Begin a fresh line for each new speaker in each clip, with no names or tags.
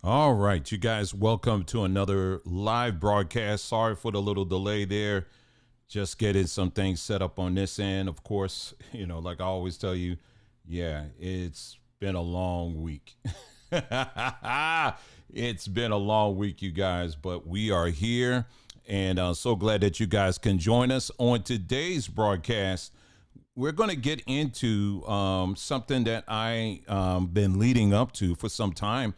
All right, you guys, welcome to another live broadcast. Sorry for the little delay there. Just getting some things set up on this end. Of course, like I always tell you, yeah, it's been a long week. It's been a long week, you guys, but we are here and so glad that you guys can join us on today's broadcast. We're going to get into something that I been leading up to for some time.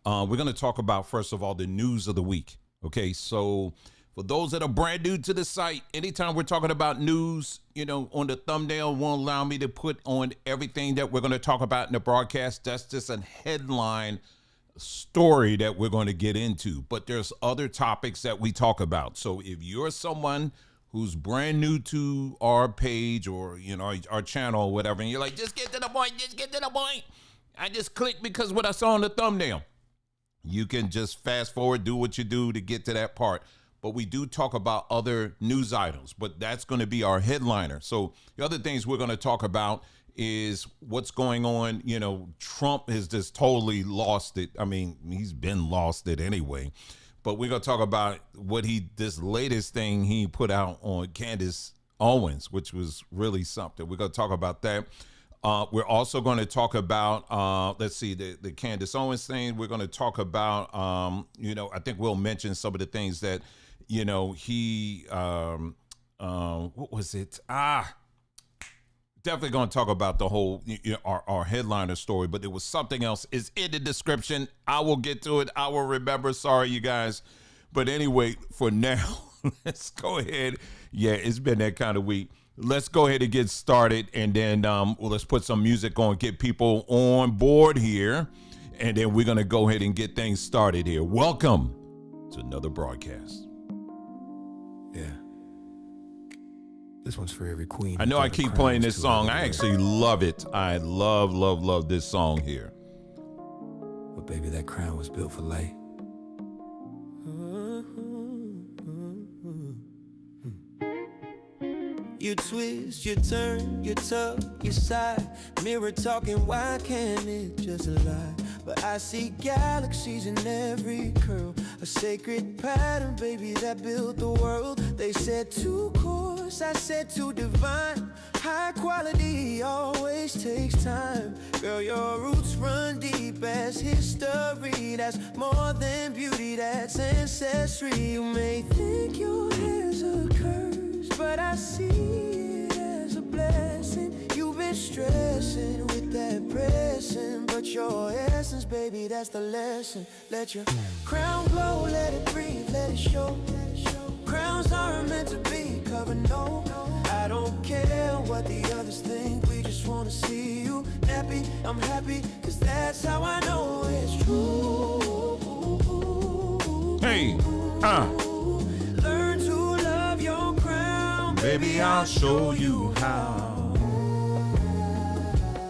We're going to talk about, first of all, the news of the week. Okay, so for those that are brand new to the site, anytime we're talking about news, on the thumbnail won't allow me to put on everything that we're going to talk about in the broadcast. That's just a headline story that we're going to get into. But there's other topics that we talk about. So if you're someone who's brand new to our page or, our channel or whatever, and you're like, just get to the point, I just clicked because what I saw on the thumbnail. You can just fast forward, do what you do to get to that part. But we do talk about other news items, but that's going to be our headliner. So the other things we're going to talk about is what's going on. Trump has just totally lost it. I mean, he's been lost it anyway. But we're going to talk about this latest thing he put out on Candace Owens, which was really something. We're going to talk about that. We're also going to talk about, the Candace Owens thing. We're going to talk about, I think we'll mention some of the things that, he, what was it? Definitely going to talk about the whole, our headliner story, but there was something else. It's in the description. I will get to it. I will remember. Sorry, you guys. But anyway, for now, let's go ahead. Yeah, it's been that kind of week. Let's go ahead and get started, and then let's put some music on, get people on board here, and then we're going to go ahead and get things started here. Welcome to another broadcast.
Yeah. This one's for every queen.
I know I keep playing this song. I actually love it. I love this song here.
But baby, that crown was built for light. You twist, you turn, you tuck, you side. Mirror talking, why can't it just lie? But I see galaxies in every curl. A sacred pattern, baby, that built the world. They said too coarse, I said too divine. High quality always takes time. Girl, your roots run deep as history. That's more than beauty, that's ancestry. You may think your hair's a curse, but I see it as a blessing. You've been stressing with that pressing, but your essence, baby, that's the lesson. Let your crown glow, let it breathe, let it show. Crowns aren't meant to be covered, no. I don't care what the others think, we just wanna see you happy. I'm happy, cause that's how I know it's true.
Hey,
Learn to love your crown,
baby, I'll show you how.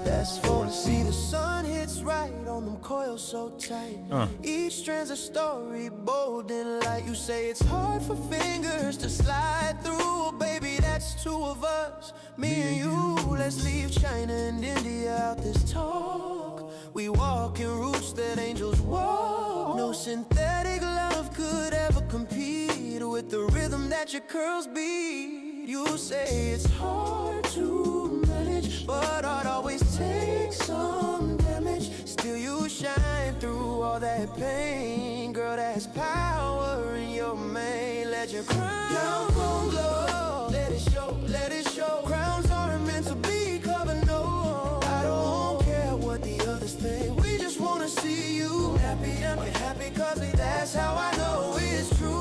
That's for to see the sun hits right on them coils so tight. Each strand's a story, bold and light. You say it's hard for fingers to slide through, baby, that's two of us, me and you. Let's leave China and India out this talk. We walk in roots that angels walk. No synthetic love could ever compete with the rhythm that your curls beat. You say it's hard to manage, but art always takes some damage. Still you shine through all that pain. Girl, that's power in your mane. Let your crown glow, let it show, let it show. Crowns aren't meant to be covered, no. I don't care what the others think, we just wanna see you happy. I'm happy cause that's how I know it's true.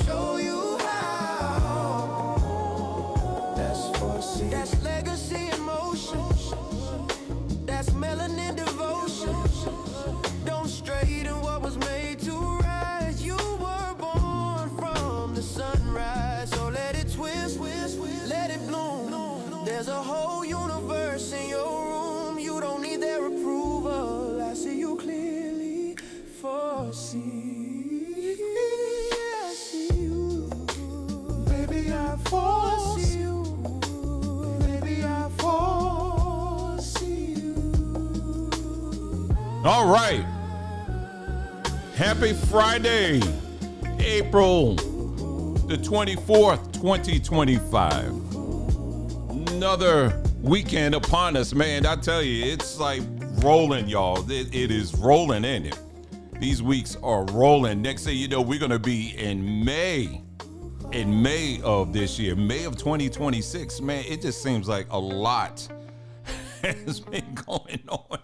Show you how. That's for that's legacy in motion. That's melanin devotion. Don't straighten what was made to rise. You were born from the sunrise, so let it twist, let it bloom. There's a whole universe in your room. You don't need their approval. I see you clearly, foresee. I foresee you, baby,
All right. Happy Friday, April the 24th, 2025. Another weekend upon us, man. I tell you, it's like rolling, y'all. It is rolling, ain't it? These weeks are rolling. Next thing you know, we're going to be in May of this year, May of 2026. Man, it just seems like a lot has been going on.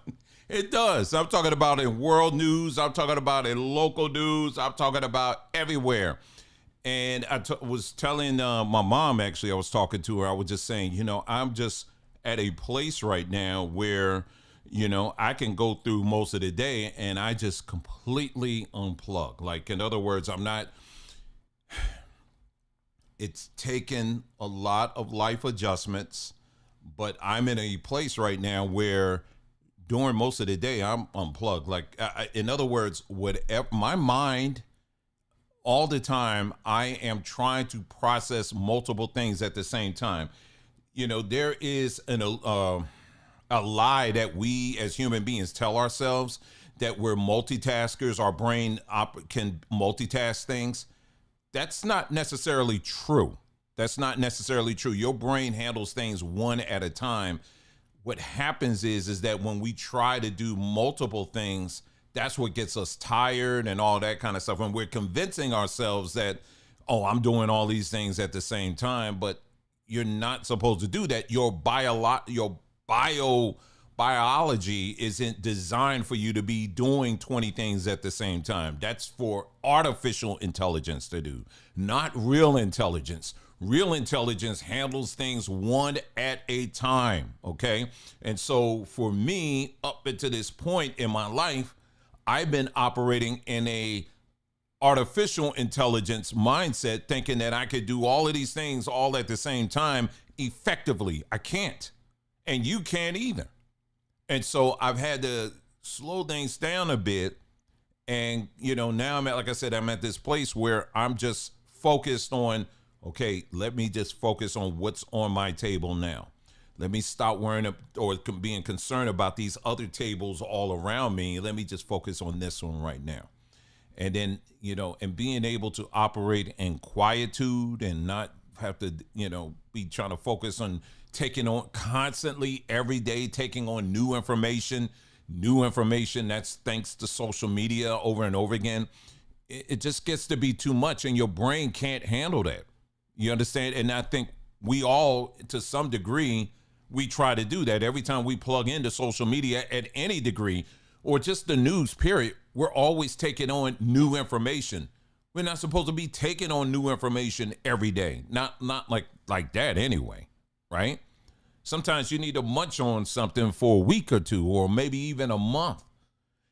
It does. I'm talking about in world news. I'm talking about in local news. I'm talking about everywhere. And I was telling my mom, actually, I was talking to her. I was just saying, I'm just at a place right now where, I can go through most of the day and I just completely unplug. Like, in other words, it's taken a lot of life adjustments, but I'm in a place right now where during most of the day, I'm unplugged. Like, in other words, whatever my mind, all the time, I am trying to process multiple things at the same time. There is a lie that we as human beings tell ourselves that we're multitaskers. Our brain can multitask things. That's not necessarily true. That's not necessarily true. Your brain handles things one at a time. What happens is that when we try to do multiple things, that's what gets us tired and all that kind of stuff. When we're convincing ourselves that, I'm doing all these things at the same time, but you're not supposed to do that. Your biology isn't designed for you to be doing 20 things at the same time. That's for artificial intelligence to do, not real intelligence. Real intelligence handles things one at a time, okay? And so for me, up until this point in my life, I've been operating in a artificial intelligence mindset, thinking that I could do all of these things all at the same time effectively. I can't, and you can't either. And so I've had to slow things down a bit. And, now I'm at this place where I'm just focused on, okay, let me just focus on what's on my table now. Let me stop worrying or being concerned about these other tables all around me. Let me just focus on this one right now. And then, and being able to operate in quietude and not have to, be trying to focus on taking on constantly every day, taking on new information. That's thanks to social media over and over again. It just gets to be too much and your brain can't handle that. You understand? And I think we all, to some degree, we try to do that. Every time we plug into social media at any degree, or just the news, period, we're always taking on new information. We're not supposed to be taking on new information every day. Not like that anyway, right? Sometimes you need to munch on something for a week or two, or maybe even a month.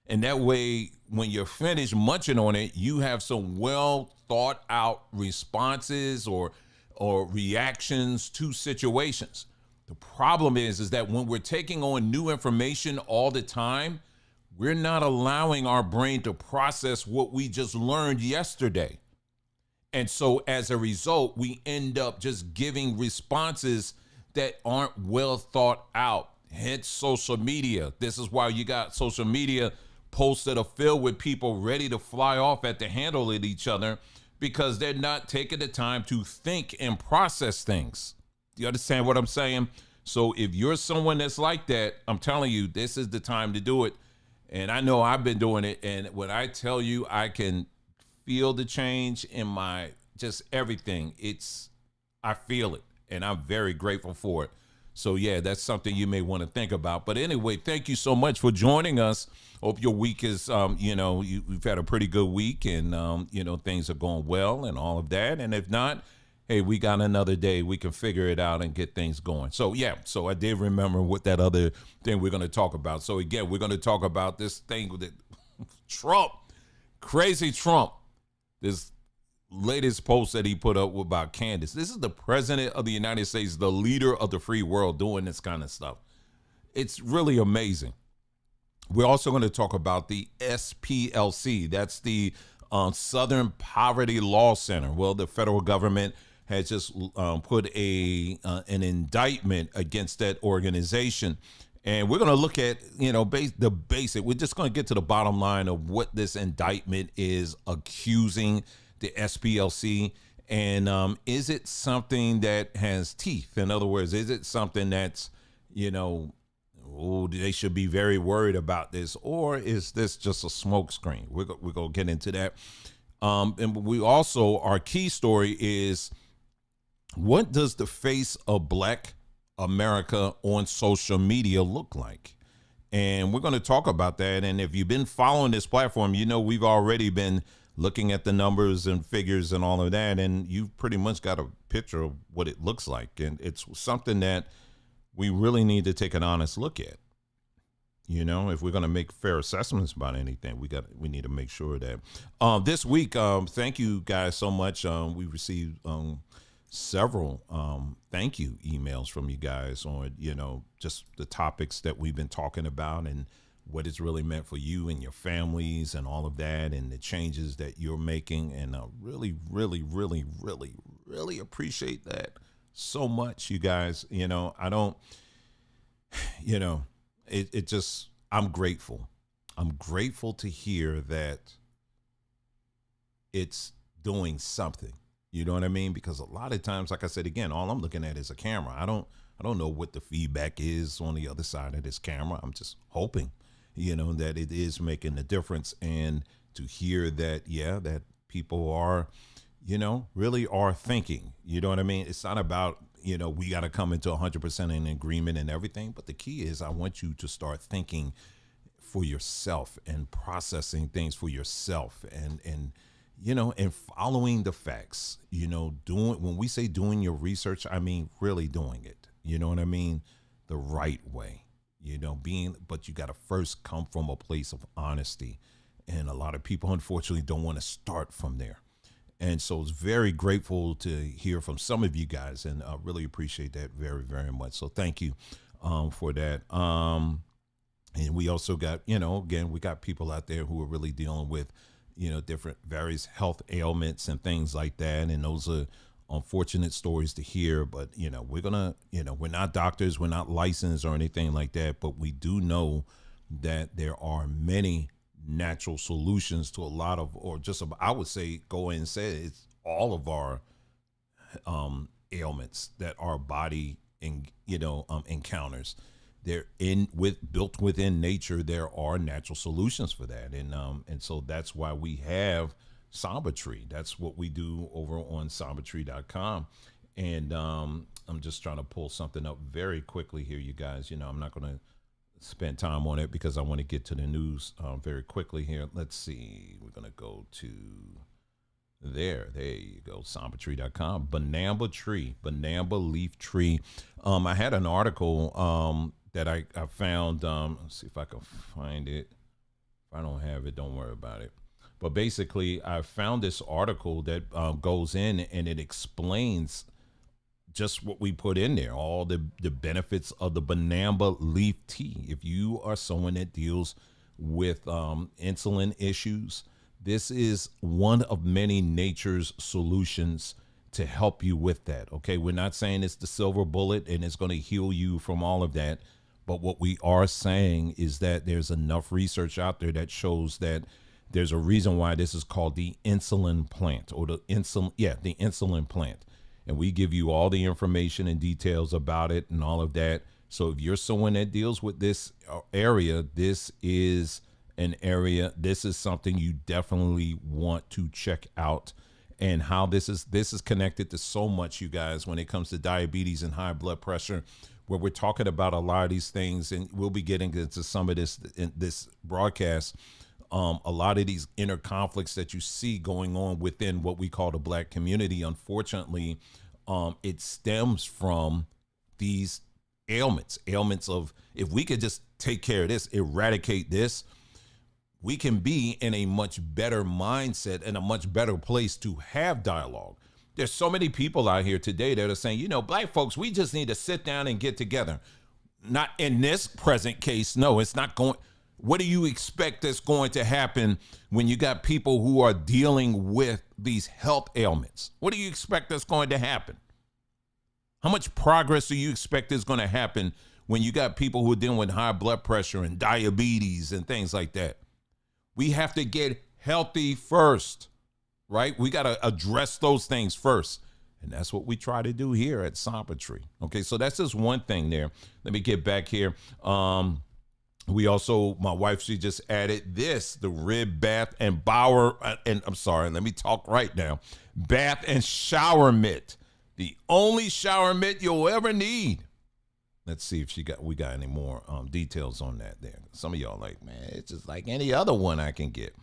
And that way, when you're finished munching on it, you have some well thought out responses or reactions to situations. The problem is that when we're taking on new information all the time, we're not allowing our brain to process what we just learned yesterday. And so as a result, we end up just giving responses that aren't well thought out. Hence social media. This is why you got social media posts that are filled with people ready to fly off at the handle at each other because they're not taking the time to think and process things. Do you understand what I'm saying? So if you're someone that's like that, I'm telling you, this is the time to do it. And I know I've been doing it. And when I tell you, I can feel the change in my just everything. I feel it, and I'm very grateful for it. So yeah, that's something you may want to think about. But anyway, thank you so much for joining us. Hope your week is, you've had a pretty good week, and things are going well and all of that. And if not, hey, we got another day. We can figure it out and get things going. So yeah, so I did remember what that other thing we're going to talk about. So again, we're going to talk about this thing with Trump, crazy Trump. This latest post that he put up about Candace. This is the president of the United States, the leader of the free world, doing this kind of stuff. It's really amazing. We're also going to talk about the SPLC. That's the Southern Poverty Law Center. Well, the federal government has just put an indictment against that organization. And we're going to look at, the basic. We're just going to get to the bottom line of what this indictment is accusing the SPLC. And is it something that has teeth? In other words, is it something that's, they should be very worried about this? Or is this just a smokescreen? We're going to get into that. And we also, our key story is, what does the face of Black America on social media look like? And we're going to talk about that. And if you've been following this platform, we've already been looking at the numbers and figures and all of that, and you've pretty much got a picture of what it looks like. And it's something that we really need to take an honest look at. If we're going to make fair assessments about anything, we need to make sure that this week, thank you guys so much. We received several thank you emails from you guys on, just the topics that we've been talking about and what it's really meant for you and your families and all of that, and the changes that you're making. And really, really, really, really, really appreciate that so much, you guys. I don't, it just, I'm grateful. I'm grateful to hear that it's doing something. You know what I mean? Because a lot of times, like I said, again, all I'm looking at is a camera. I don't know what the feedback is on the other side of this camera. I'm just hoping, that it is making a difference. And to hear that, that people are, really are thinking, you know what I mean? It's not about, we got to come into 100% in agreement and everything. But the key is, I want you to start thinking for yourself and processing things for yourself, and following the facts, when we say doing your research, I mean, really doing it, you know what I mean? The right way, but you got to first come from a place of honesty. And a lot of people, unfortunately, don't want to start from there. And so it's very grateful to hear from some of you guys, and I really appreciate that very, very much. So thank you for that. And we also got, again, we got people out there who are really dealing with, different various health ailments and things like that. And those are unfortunate stories to hear, but, we're gonna, we're not doctors, we're not licensed or anything like that, but we do know that there are many natural solutions to a lot of, or just, I would say, go ahead and say it's all of our ailments that our body encounters. They're built within nature. There are natural solutions for that, and so that's why we have Samba Tree. That's what we do over on sambatree.com. And I'm just trying to pull something up very quickly here, you guys. I'm not going to spend time on it because I want to get to the news very quickly here. Let's see. We're going to go to there you go, sambatree.com. Banana leaf tree. I had an article that I found. Let's see if I can find it. If I don't have it, don't worry about it. But basically, I found this article that goes in and it explains just what we put in there, all the benefits of the banana leaf tea. If you are someone that deals with insulin issues, this is one of many nature's solutions to help you with that. Okay, we're not saying it's the silver bullet and it's going to heal you from all of that. But what we are saying is that there's enough research out there that shows that there's a reason why this is called the insulin plant, or the insulin plant. And we give you all the information and details about it and all of that. So if you're someone that deals with this area, this is something you definitely want to check out. And how this is connected to so much, you guys, when it comes to diabetes and high blood pressure, where we're talking about a lot of these things, and we'll be getting into some of this in this broadcast. A lot of these inner conflicts that you see going on within what we call the Black community, unfortunately, it stems from these ailments of, if we could just take care of this, eradicate this, we can be in a much better mindset and a much better place to have dialogue. There's so many people out here today that are saying, Black folks, we just need to sit down and get together. Not in this present case. No, it's not going. What do you expect that's going to happen when you got people who are dealing with these health ailments? What do you expect that's going to happen? How much progress do you expect is going to happen when you got people who are dealing with high blood pressure and diabetes and things like that. We have to get healthy first, right? We got to address those things first. And that's what we try to do here at Samba Tree. Okay, so that's just one thing there. Let me get back here. We also, my wife, she just added this, the rib bath and bower, and I'm sorry, let me talk right now. Bath and shower mitt. The only shower mitt you'll ever need. Let's see if we got any more details on that there. Some of y'all like, man, it's just like any other one I can get.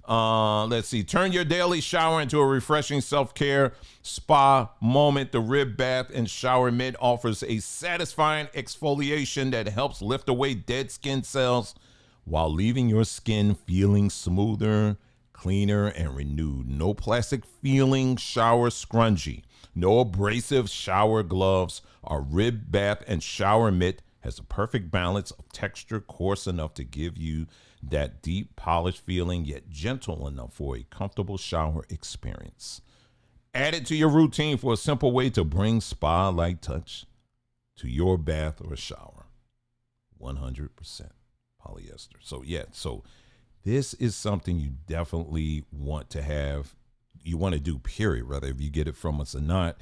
Let's see. Turn your daily shower into a refreshing self-care spa moment. The rib bath and shower mitt offers a satisfying exfoliation that helps lift away dead skin cells while leaving your skin feeling smoother, cleaner, and renewed. No plastic feeling shower scrunchie. No abrasive shower gloves. Our rib bath and shower mitt has a perfect balance of texture, coarse enough to give you that deep polished feeling, yet gentle enough for a comfortable shower experience. Add it to your routine for a simple way to bring spa-like touch to your bath or shower. 100% polyester. So yeah, so this is something you definitely want to have. You want to do, period, whether if you get it from us or not.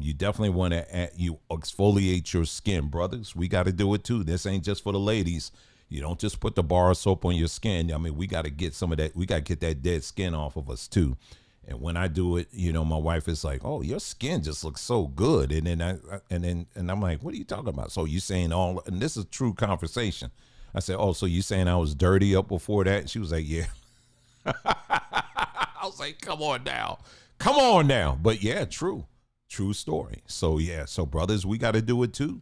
You definitely want to you exfoliate your skin, brothers. We got to do it too. This ain't just for the ladies. You don't just put the bar of soap on your skin. I mean, we got to get some of that. We got to get that dead skin off of us too. And when I do it, you know, my wife is like, "Oh, your skin just looks so good." And then I'm like, "What are you talking about?" So you saying all? And this is true conversation. I said, "Oh, so you saying I was dirty up before that?" And she was like, "Yeah." I was like, "Come on now." But yeah, true story. So yeah, so brothers, we got to do it too.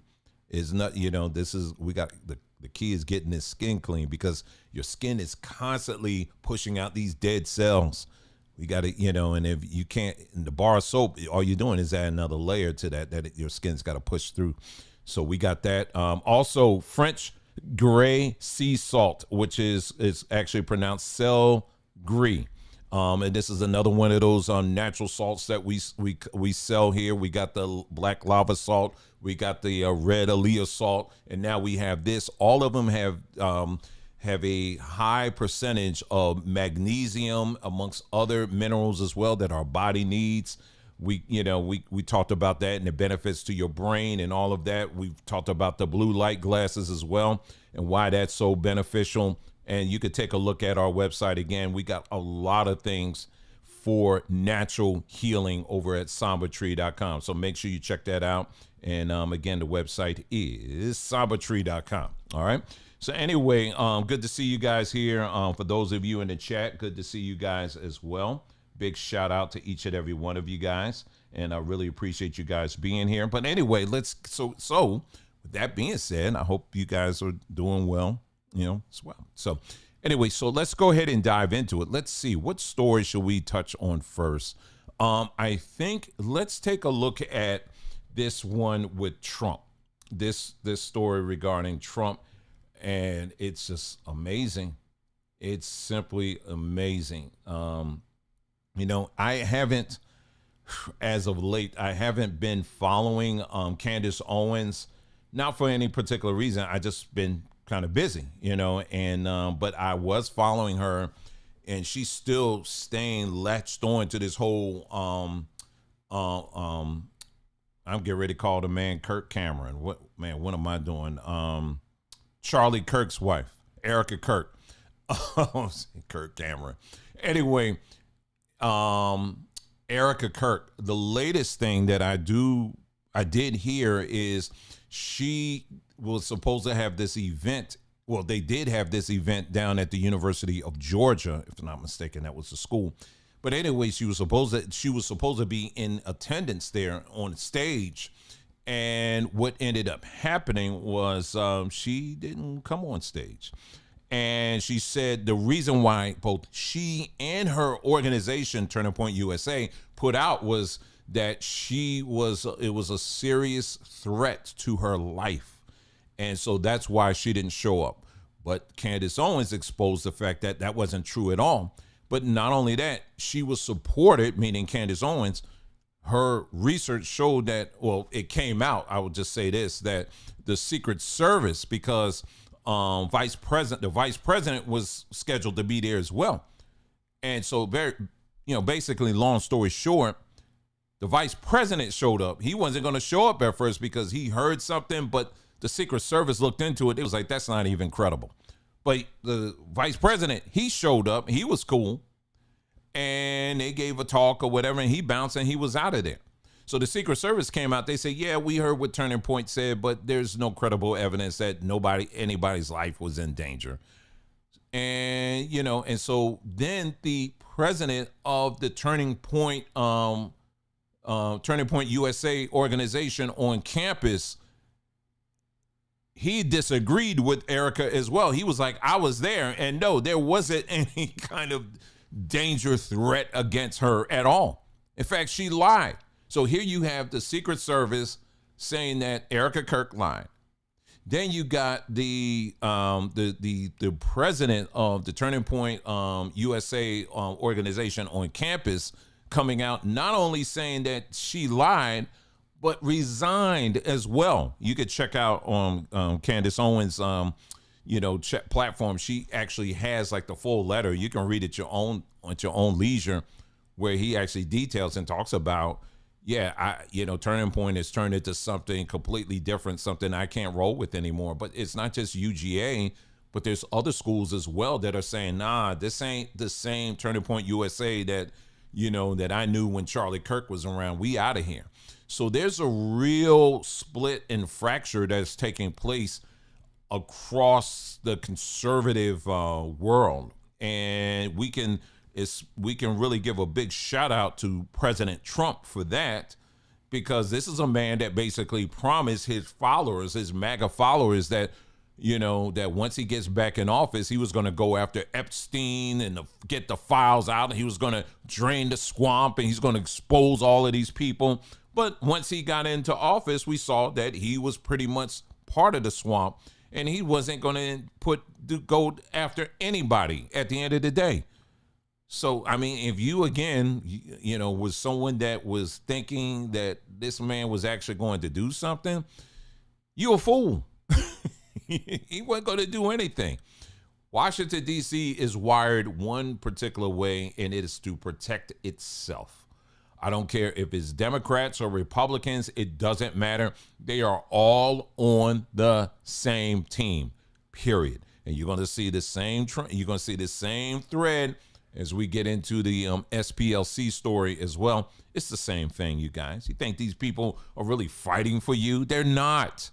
It's not, you know, we got the key is getting this skin clean, because your skin is constantly pushing out these dead cells. We got to, you know, and if you can't, in the bar of soap, all you're doing is add another layer to that your skin's got to push through. So we got that. Also, French gray sea salt, which is actually pronounced sel gris. And this is another one of those natural salts that we sell here. We got the black lava salt, we got the red Alea salt, and now we have this. All of them have a high percentage of magnesium amongst other minerals as well that our body needs. We talked about that and the benefits to your brain and all of that. We've talked about the blue light glasses as well and why that's so beneficial. And you could take a look at our website. Again, we got a lot of things for natural healing over at sambatree.com. So make sure you check that out. And again, the website is sambatree.com. All right. So anyway, good to see you guys here. For those of you in the chat, good to see you guys as well. Big shout out to each and every one of you guys. And I really appreciate you guys being here. But anyway, so with that being said, I hope you guys are doing well, you know, as well. So anyway, so let's go ahead and dive into it. Let's see, what story should we touch on first? I think let's take a look at this one with Trump, this story regarding Trump. And it's just amazing. It's simply amazing. You know, I haven't, as of late, I haven't been following Candace Owens, not for any particular reason. I just been kind of busy, you know, and but I was following her, and she's still staying latched on to this whole I'm getting ready to call the man Kirk Cameron. What am I doing? Charlie Kirk's wife, Erica Kirk. Kirk Cameron. Anyway, Erica Kirk, the latest thing that I did hear is she was supposed to have this event. Well, they did have this event down at the University of Georgia, if I'm not mistaken. That was the school. But anyway, she was supposed to be in attendance there on stage. And what ended up happening was she didn't come on stage. And she said the reason why both she and her organization, Turning Point USA, put out was that it was a serious threat to her life. And so that's why she didn't show up. But Candace Owens exposed the fact that that wasn't true at all. But not only that, she was supported, meaning Candace Owens, her research showed that, well, it came out, I will just say this, that the Secret Service, because the vice president was scheduled to be there as well. And so basically, long story short, the vice president showed up. He wasn't going to show up at first because he heard something, but the Secret Service looked into it. It was like, that's not even credible. But the vice president, he showed up. He was cool. And they gave a talk or whatever, and he bounced and he was out of there. So the Secret Service came out. They said, yeah, we heard what Turning Point said, but there's no credible evidence that anybody's life was in danger. And, and so then the president of the Turning Point USA organization on campus, he disagreed with Erica as well. He was like, I was there, and no, there wasn't any kind of danger threat against her at all. In fact, she lied. So here you have the Secret Service saying that Erica Kirk lied. Then you got the president of the Turning Point USA organization on campus coming out, not only saying that she lied, but resigned as well. You could check out on Candace Owens' platform. She actually has like the full letter. You can read it at your own leisure, where he actually details and talks about, Turning Point has turned into something completely different, something I can't roll with anymore. But it's not just UGA, but there's other schools as well that are saying, nah, this ain't the same Turning Point USA that I knew when Charlie Kirk was around. We out of here. So there's a real split and fracture that's taking place across the conservative world, and we can really give a big shout out to President Trump for that, because this is a man that basically promised his followers, his MAGA followers, that that once he gets back in office, he was going to go after Epstein and get the files out, and he was going to drain the swamp, and he's going to expose all of these people. But once he got into office, we saw that he was pretty much part of the swamp, and he wasn't going to go after anybody at the end of the day. So, I mean, if you, again, was someone that was thinking that this man was actually going to do something, you a fool. He wasn't going to do anything. Washington, D.C. is wired one particular way, and it is to protect itself. I don't care if it's Democrats or Republicans. It doesn't matter. They are all on the same team, period. And you're going to see the same you're going to see the same thread as we get into the SPLC story as well. It's the same thing, you guys. You think these people are really fighting for you? They're not.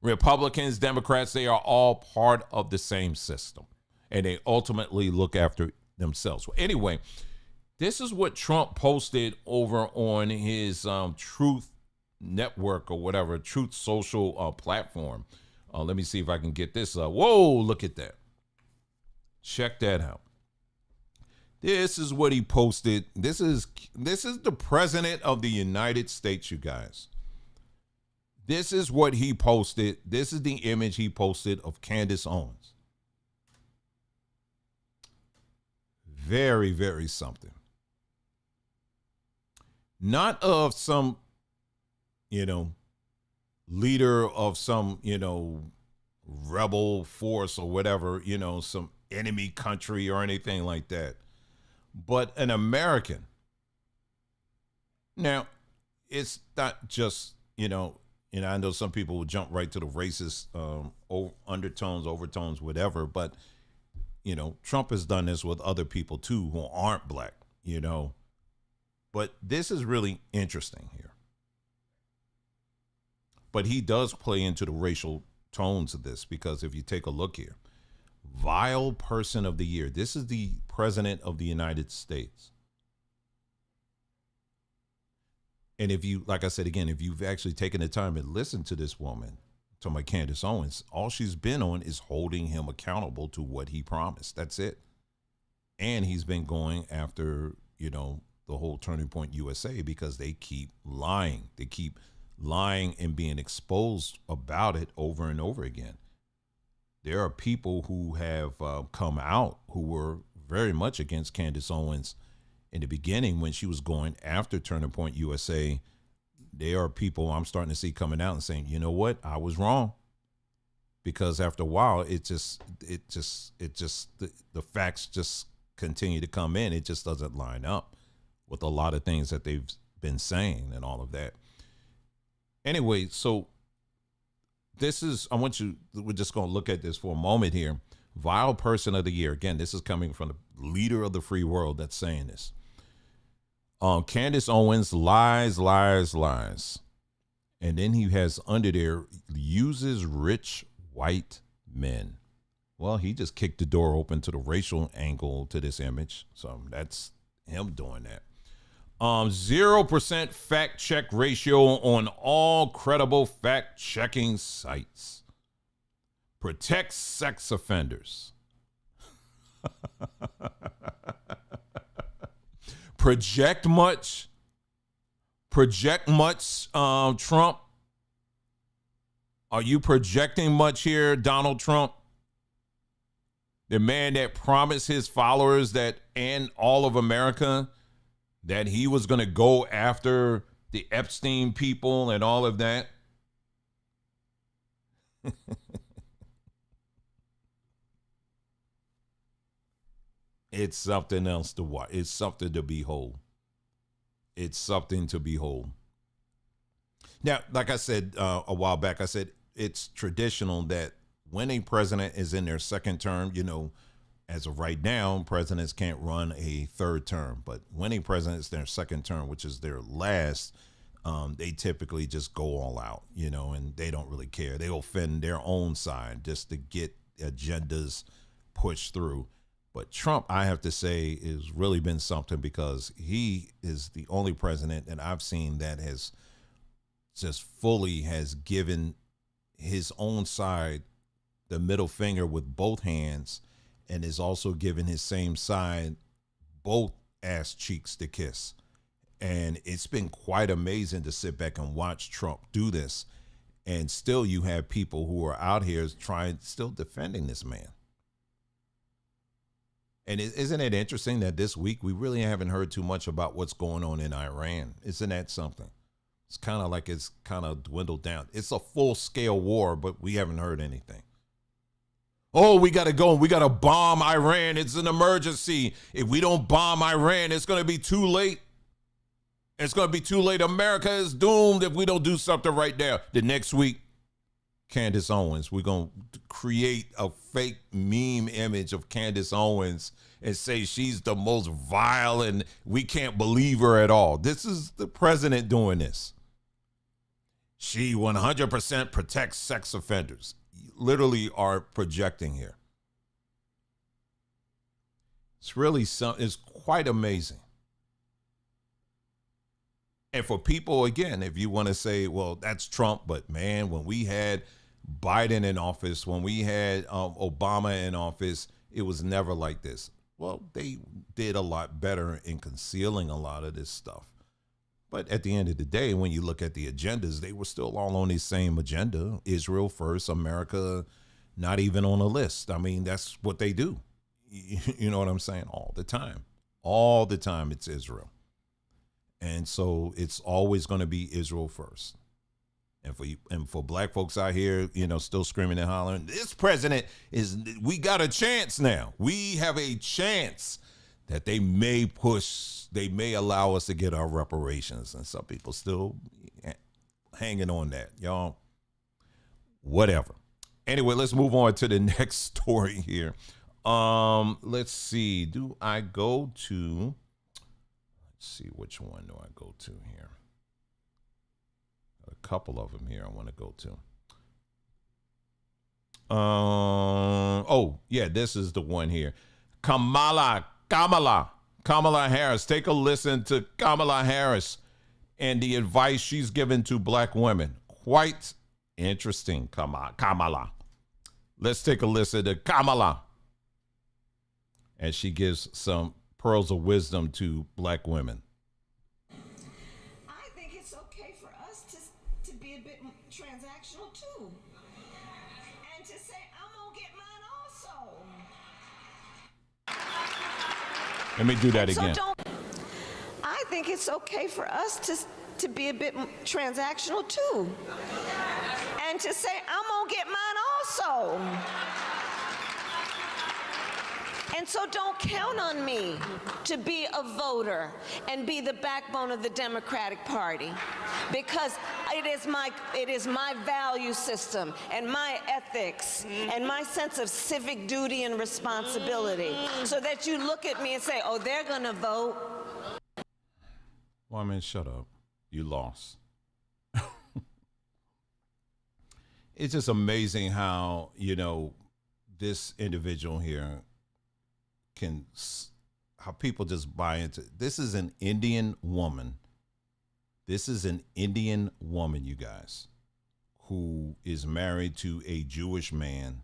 Republicans, Democrats, they are all part of the same system, and they ultimately look after themselves. Well, anyway, this is what Trump posted over on his Truth Network or whatever, Truth Social platform. Let me see if I can get this. Whoa, look at that. Check that out. This is what he posted. This is the president of the United States, you guys. This is what he posted. This is the image he posted of Candace Owens. Very, very something. Not of some, leader of some, rebel force or whatever, some enemy country or anything like that, but an American. Now, it's not just, I know some people will jump right to the racist undertones, overtones, whatever, but, Trump has done this with other people too who aren't black, But this is really interesting here. But he does play into the racial tones of this, because if you take a look here, vile person of the year. This is the president of the United States. And if you, like I said again, if you've actually taken the time and listened to this woman, to my Candace Owens, all she's been on is holding him accountable to what he promised. That's it. And he's been going after, the whole Turning Point USA, because they keep lying. They keep lying and being exposed about it over and over again. There are people who have come out who were very much against Candace Owens in the beginning when she was going after Turning Point USA, there are people I'm starting to see coming out and saying, you know what, I was wrong. Because after a while, the facts just continue to come in. It just doesn't line up with a lot of things that they've been saying and all of that. Anyway, so we're just going to look at this for a moment here. Vile Person of the Year. Again, this is coming from the leader of the free world that's saying this. Candace Owens, lies. And then he has under there, uses rich white men. Well, he just kicked the door open to the racial angle to this image. So that's him doing that. 0% fact check ratio on all credible fact checking sites. Protect sex offenders. Project much, Trump? Are you projecting much here, Donald Trump? The man that promised his followers that and all of America that he was going to go after the Epstein people and all of that. It's something else to watch. It's something to behold. It's something to behold. Now, like I said a while back, I said it's traditional that when a president is in their second term, you know, as of right now, presidents can't run a third term. But when a president is their second term, which is their last, they typically just go all out, you know, and they don't really care. They offend their own side just to get agendas pushed through. But Trump, I have to say, has really been something because he is the only president that I've seen that has just fully has given his own side the middle finger with both hands and is also giving his same side both ass cheeks to kiss. And it's been quite amazing to sit back and watch Trump do this. And still you have people who are out here still defending this man. And isn't it interesting that this week we really haven't heard too much about what's going on in Iran? Isn't that something? It's kind of like it's kind of dwindled down. It's a full-scale war, but we haven't heard anything. Oh, we got to go and we got to bomb Iran. It's an emergency. If we don't bomb Iran, it's going to be too late. It's going to be too late. America is doomed if we don't do something right now. The next week, Candace Owens, we're going to create a fake meme image of Candace Owens and say she's the most vile and we can't believe her at all. This is the president doing this. She 100% protects sex offenders. Literally are projecting here. It's really it's quite amazing. And for people, again, if you want to say, well, that's Trump, but man, when we had Biden in office, when we had Obama in office, it was never like this. Well, they did a lot better in concealing a lot of this stuff. But at the end of the day, when you look at the agendas, they were still all on the same agenda. Israel first, America not even on a list. I mean, that's what they do. You know what I'm saying? All the time. All the time it's Israel. And so it's always going to be Israel first. And for black folks out here, you know, still screaming and hollering, this president we got a chance now. We have a chance that they may allow us to get our reparations. And some people still hanging on that, y'all. Whatever. Anyway, let's move on to the next story here. Let's see. Do I go to, let's see, which one do I go to here? A couple of them here I want to go to. Oh, yeah, this is the one here. Kamala Harris. Take a listen to Kamala Harris and the advice she's given to black women. Quite interesting, Kamala. Let's take a listen to Kamala as she gives some pearls of wisdom to black women.
I think it's okay for us to be a bit transactional too. And to say, I'm going to get mine also.
Let me do that again.
think it's okay for us to be a bit transactional too. And to say, I'm gonna get mine also. And so don't count on me to be a voter and be the backbone of the Democratic Party, because it is my value system and my ethics and my sense of civic duty and responsibility, so that you look at me and say, oh, they're gonna vote.
Well, I mean, shut up. You lost. It's just amazing how, this individual here how people just buy into. This is an Indian woman. This is an Indian woman, you guys, who is married to a Jewish man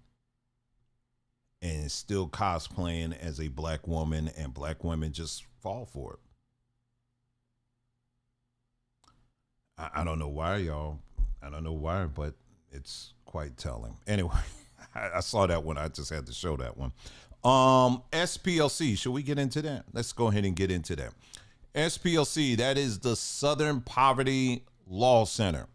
and is still cosplaying as a black woman, and black women just fall for it. I don't know why, y'all. I don't know why, but it's quite telling. Anyway, I saw that one. I just had to show that one. SPLC, should we get into that? Let's go ahead and get into that. SPLC, that is the Southern Poverty Law Center.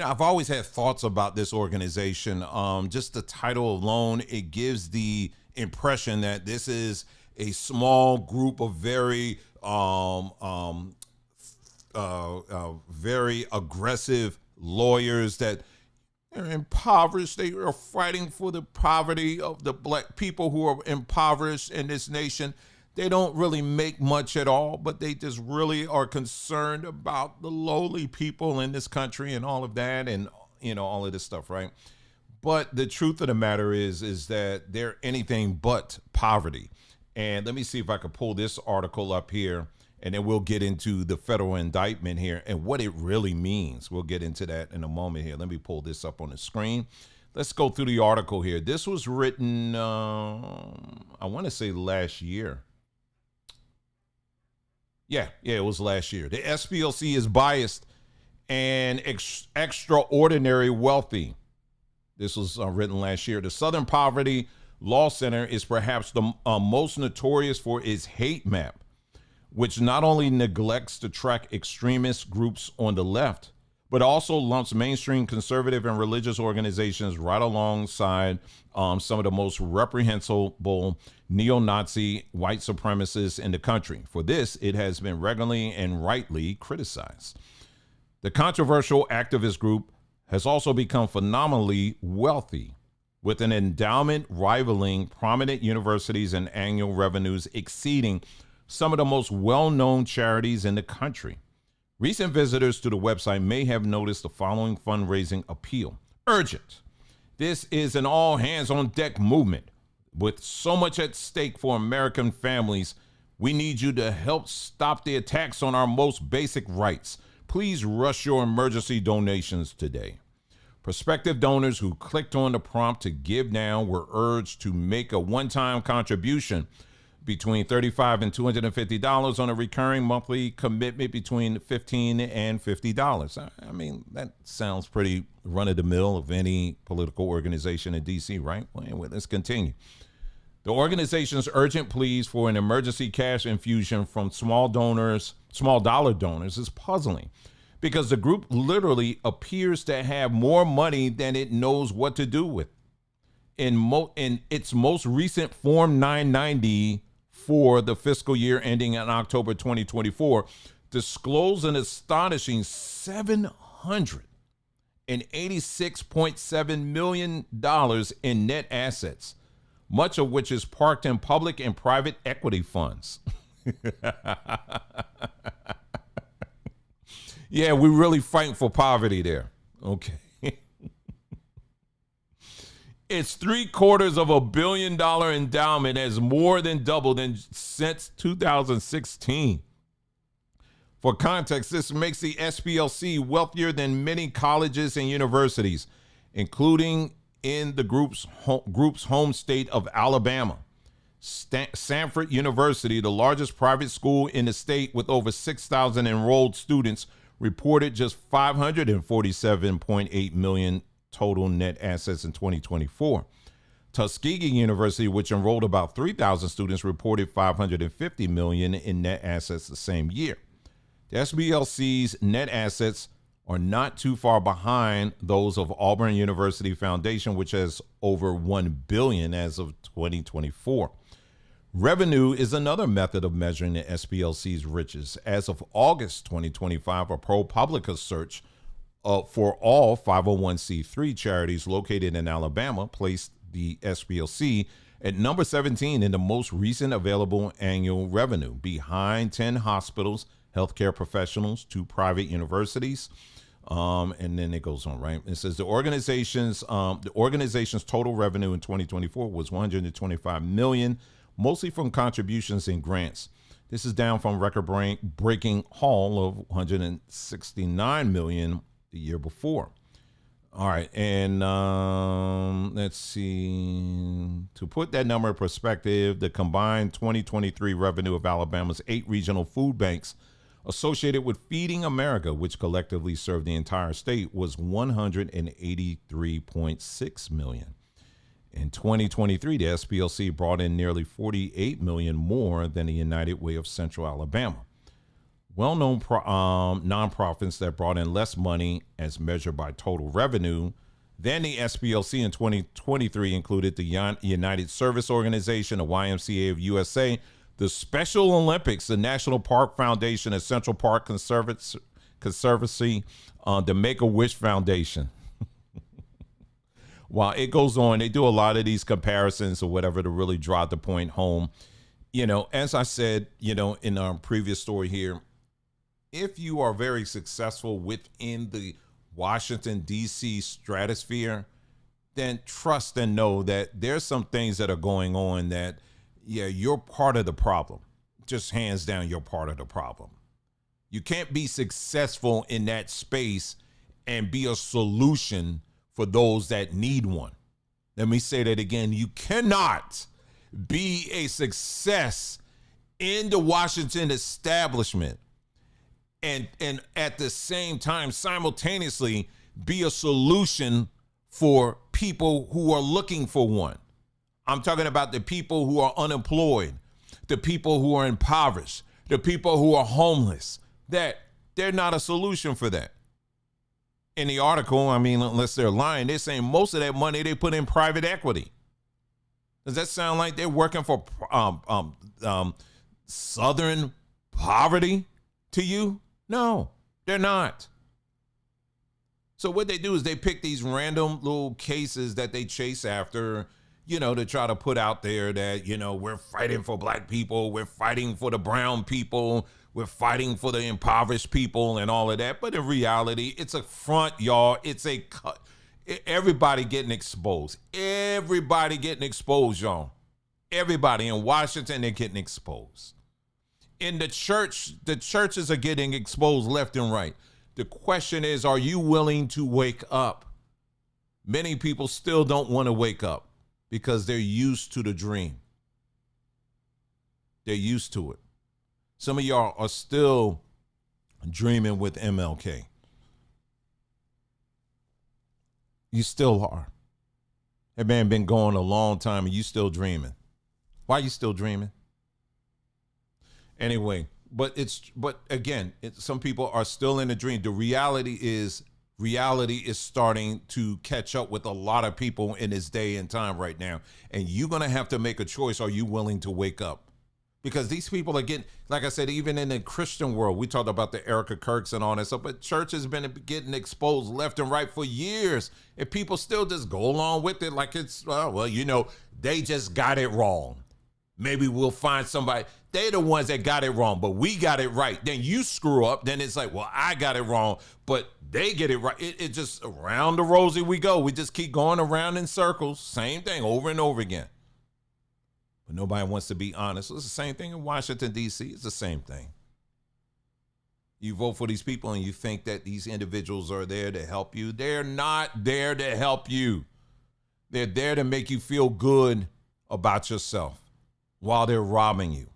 I've always had thoughts about this organization. Just the title alone, it gives the impression that this is a small group of very aggressive lawyers that are impoverished. They are fighting for the poverty of the black people who are impoverished in this nation. They don't really make much at all, but they just really are concerned about the lowly people in this country and all of that, and all of this stuff, right? But the truth of the matter is that they're anything but poverty. And let me see if I can pull this article up here, and then we'll get into the federal indictment here and what it really means. We'll get into that in a moment here. Let me pull this up on the screen. Let's go through the article here. This was written, I want to say last year. Yeah, it was last year. The SPLC is biased and extraordinary wealthy. This was written last year. The Southern Poverty Law Center is perhaps the most notorious for its hate map, which not only neglects to track extremist groups on the left, but also lumps mainstream conservative and religious organizations right alongside some of the most reprehensible neo-Nazi white supremacists in the country. For this, it has been regularly and rightly criticized. The controversial activist group has also become phenomenally wealthy, with an endowment rivaling prominent universities and annual revenues exceeding some of the most well-known charities in the country. Recent visitors to the website may have noticed the following fundraising appeal. Urgent. This is an all-hands-on-deck movement. With so much at stake for American families, we need you to help stop the attacks on our most basic rights. Please rush your emergency donations today. Prospective donors who clicked on the prompt to give now were urged to make a one-time contribution between $35 and $250 on a recurring monthly commitment between $15 and $50. I mean, that sounds pretty run-of-the-mill of any political organization in D.C., right? Well, anyway, let's continue. The organization's urgent pleas for an emergency cash infusion from small dollar donors is puzzling, because the group literally appears to have more money than it knows what to do with. In its most recent Form 990 for the fiscal year ending in October 2024, disclosed an astonishing $786.7 million in net assets, much of which is parked in public and private equity funds. Yeah, we're really fighting for poverty there. Okay. Its $750 million endowment has more than doubled since 2016. For context, this makes the SPLC wealthier than many colleges and universities, including in the group's home state of Alabama. Sanford University, the largest private school in the state with over 6,000 enrolled students, reported just $547.8 million total net assets in 2024. Tuskegee University, which enrolled about 3,000 students, reported $550 million in net assets the same year. The SPLC's net assets are not too far behind those of Auburn University Foundation, which has over $1 billion as of 2024. Revenue is another method of measuring the SPLC's riches. As of August 2025, a ProPublica search for all 501c3 charities located in Alabama placed the SPLC at number 17 in the most recent available annual revenue, behind 10 hospitals, healthcare professionals, 2 private universities. And then it goes on, right? It says the organization's total revenue in 2024 was $125 million, mostly from contributions and grants. This is down from record-breaking haul of $169 million the year before. All right, and let's see. To put that number in perspective, the combined 2023 revenue of Alabama's 8 regional food banks associated with Feeding America, which collectively served the entire state, was $183.6 million. In 2023, the SPLC brought in nearly $48 million more than the United Way of Central Alabama. Well-known nonprofits that brought in less money as measured by total revenue than the SPLC in 2023 included the United Service Organization, the YMCA of USA, the Special Olympics, the National Park Foundation, the Central Park Conservancy, the Make-A-Wish Foundation. While it goes on, they do a lot of these comparisons or whatever to really drive the point home. You know, as I said, you know, in our previous story here, if you are very successful within the Washington, D.C. stratosphere, then trust and know that there's some things that are going on that, yeah, you're part of the problem. Just hands down, you're part of the problem. You can't be successful in that space and be a solution for those that need one. Let me say that again. You cannot be a success in the Washington establishment and at the same time simultaneously be a solution for people who are looking for one. I'm talking about the people who are unemployed, the people who are impoverished, the people who are homeless, that they're not a solution for that. In the article, I mean, unless they're lying, they're saying most of that money they put in private equity. Does that sound like they're working for Southern poverty to you? No, they're not. So what they do is they pick these random little cases that they chase after, you know, to try to put out there that, you know, we're fighting for black people, we're fighting for the brown people, we're fighting for the impoverished people and all of that. But in reality, it's a front, y'all. It's a cut. Everybody getting exposed. Everybody getting exposed, y'all. Everybody in Washington, they're getting exposed. In the churches are getting exposed left and right. The question is, are you willing to wake up? Many people still don't want to wake up because they're used to the dream. They're used to it. Some of y'all are still dreaming with MLK. You still are. That man been going a long time and you still dreaming. Why are you still dreaming? Anyway, but again, some people are still in a dream. The reality is starting to catch up with a lot of people in this day and time right now. And you're going to have to make a choice. Are you willing to wake up? Because these people are getting, like I said, even in the Christian world, we talked about the Erica Kirks and all that stuff, but church has been getting exposed left and right for years. And people still just go along with it like it's, well, you know, they just got it wrong. Maybe we'll find somebody. They're the ones that got it wrong, but we got it right. Then you screw up. Then it's like, well, I got it wrong, but they get it right. It just around the rosy we go. We just keep going around in circles. Same thing over and over again. But nobody wants to be honest. It's the same thing in Washington, D.C. It's the same thing. You vote for these people and you think that these individuals are there to help you. They're not there to help you. They're there to make you feel good about yourself while they're robbing you.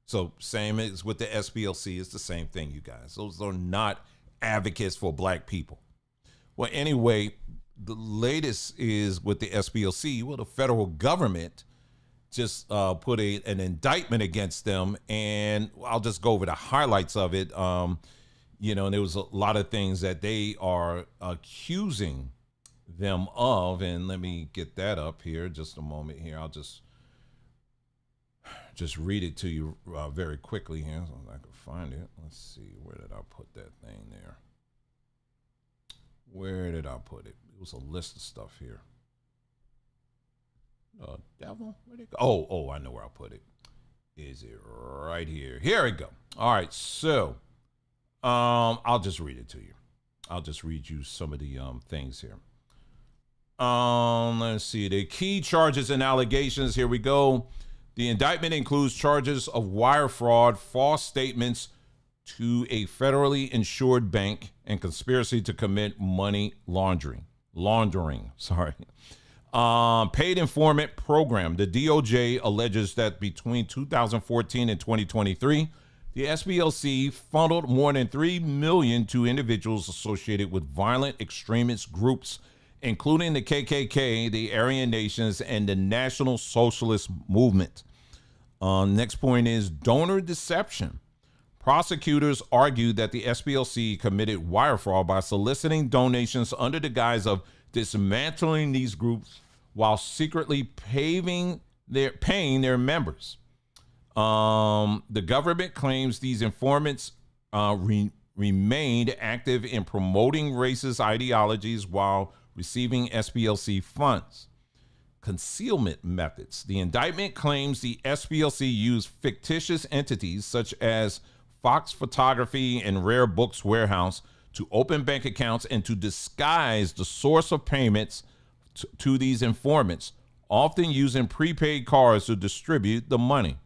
So same as with the SPLC, it's the same thing, you guys. Those are not advocates for black people. Well, anyway, the latest is with the SPLC. Well, the federal government just put an indictment against them, and I'll just go over the highlights of it. And there was a lot of things that they are accusing them of, and let me get that up here just a moment here. I'll just read it to you very quickly here so I can find it. Let's see, where did I put that thing there? Where did I put it? It was a list of stuff here. Devil, where'd it go? Oh, I know where I put it. Is it right here? Here we go. All right, so I'll just read it to you. I'll just read you some of the things here. Let's see. The key charges and allegations. Here we go. The indictment includes charges of wire fraud, false statements to a federally insured bank, and conspiracy to commit money laundering. Paid informant program. The DOJ alleges that between 2014 and 2023, the SPLC funneled more than $3 million to individuals associated with violent extremist groups, including the KKK, the Aryan Nations, and the National Socialist Movement. Next point is donor deception. Prosecutors argued that the SPLC committed wire fraud by soliciting donations under the guise of dismantling these groups while secretly paying their members. The government claims these informants remained active in promoting racist ideologies while receiving SPLC funds. Concealment methods. The indictment claims the SPLC used fictitious entities such as Fox Photography and Rare Books Warehouse to open bank accounts and to disguise the source of payments to these informants, often using prepaid cards to distribute the money.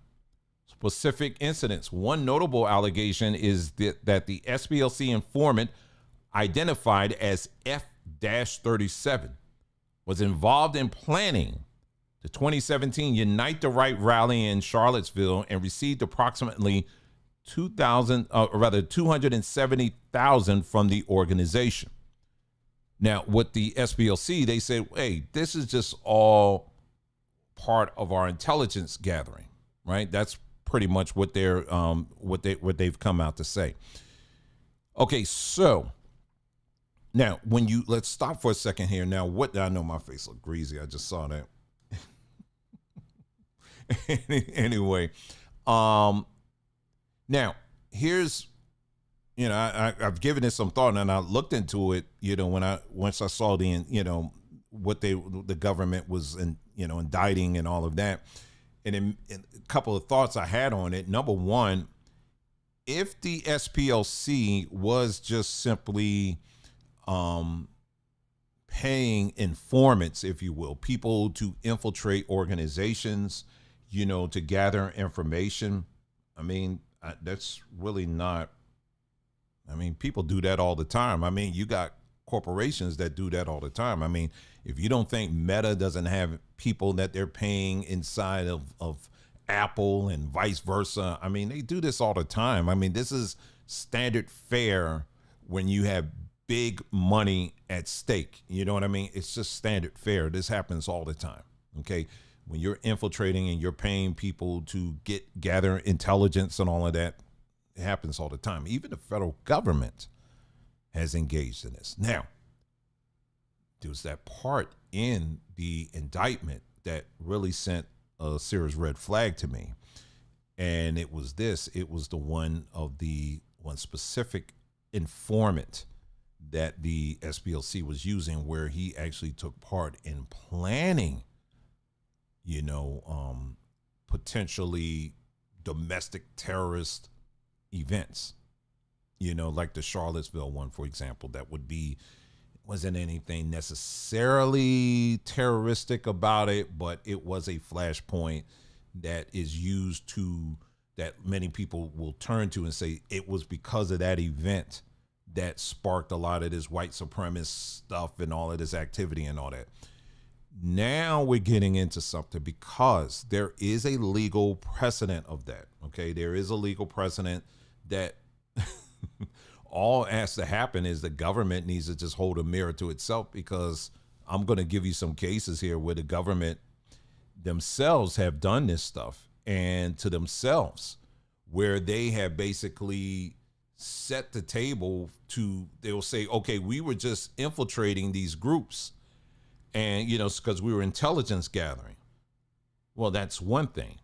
Specific incidents. One notable allegation is that the SPLC informant, identified as F-37, was involved in planning the 2017 Unite the Right rally in Charlottesville and received approximately $270,000 from the organization. Now, with the SPLC, they said, hey, this is just all part of our intelligence gathering, right? That's pretty much what they've come out to say. Okay, so now let's stop for a second here. Now, I know my face looked greasy. I just saw that. Anyway, now here's, I've given it some thought and I looked into it, once I saw what the government was indicting and all of that. And a couple of thoughts I had on it. Number one, if the SPLC was just simply paying informants, if you will, people to infiltrate organizations, to gather information, that's really not, people do that all the time. You got corporations that do that all the time. If you don't think Meta doesn't have people that they're paying inside of Apple and vice versa, they do this all the time. This is standard fare when you have big money at stake. You know what I mean? It's just standard fare. This happens all the time. Okay. When you're infiltrating and you're paying people to gather intelligence and all of that, it happens all the time. Even the federal government has engaged in this. Now, there was that part in the indictment that really sent a serious red flag to me. And it was the one specific informant that the SPLC was using, where he actually took part in planning, potentially domestic terrorist events, like the Charlottesville one, for example. That wasn't anything necessarily terroristic about it, but it was a flashpoint that is used that many people will turn to and say it was because of that event that sparked a lot of this white supremacist stuff and all of this activity and all that. Now we're getting into something, because there is a legal precedent of that. Okay. There is a legal precedent that all has to happen is the government needs to just hold a mirror to itself, because I'm going to give you some cases here where the government themselves have done this stuff, and to themselves, where they have basically set the table to, they'll say, okay, we were just infiltrating these groups, and, because we were intelligence gathering. Well, that's one thing.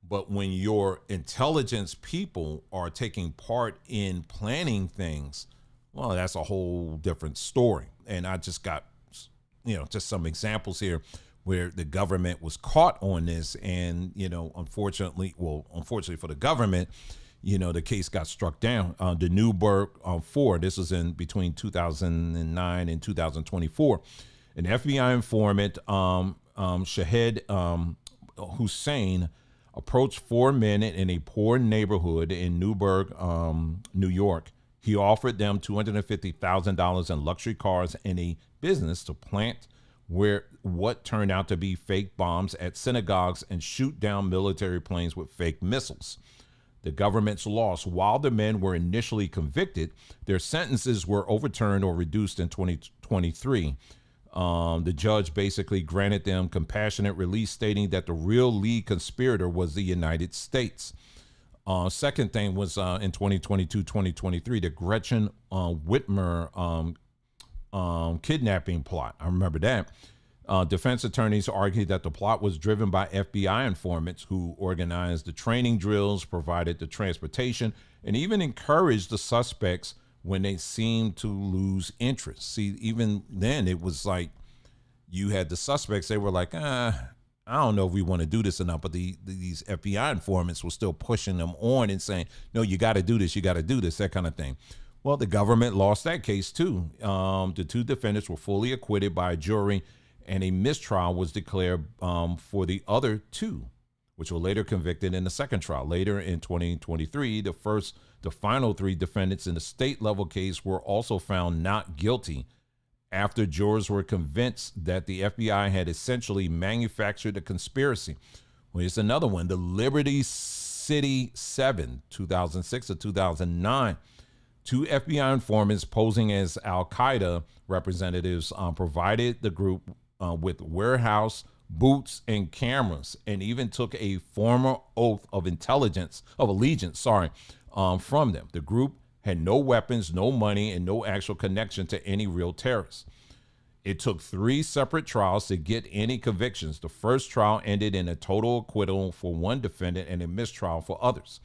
But when your intelligence people are taking part in planning things, well, that's a whole different story. And I just got, just some examples here where the government was caught on this. And, unfortunately for the government, the case got struck down. The Newburgh 4, this was in between 2009 and 2024. An FBI informant, Shahed Hussein, approached 4 men in a poor neighborhood in Newburgh, New York. He offered them $250,000 in luxury cars and a business to plant what turned out to be fake bombs at synagogues and shoot down military planes with fake missiles. The government's loss. While the men were initially convicted, their sentences were overturned or reduced in 2023. The judge basically granted them compassionate release, stating that the real lead conspirator was the United States. Second thing was in 2022-2023, the Gretchen Whitmer kidnapping plot. I remember that. Defense attorneys argued that the plot was driven by FBI informants who organized the training drills, provided the transportation, and even encouraged the suspects when they seemed to lose interest. See, even then it was like you had the suspects, they were like, I don't know if we want to do this or not, but these FBI informants were still pushing them on and saying, no, you got to do this, that kind of thing. Well, the government lost that case too. The 2 defendants were fully acquitted by a jury, and a mistrial was declared for the other 2, which were later convicted in the second trial. Later in 2023, the final 3 defendants in the state level case were also found not guilty after jurors were convinced that the FBI had essentially manufactured a conspiracy. Well, here's another one, the Liberty City 7, 2006 to 2009. 2 FBI informants posing as Al-Qaeda representatives provided the group with warehouse boots and cameras, and even took a formal oath of allegiance from them. The group had no weapons, no money, and no actual connection to any real terrorists. It took 3 separate trials to get any convictions. The first trial ended in a total acquittal for 1 defendant and a mistrial for others.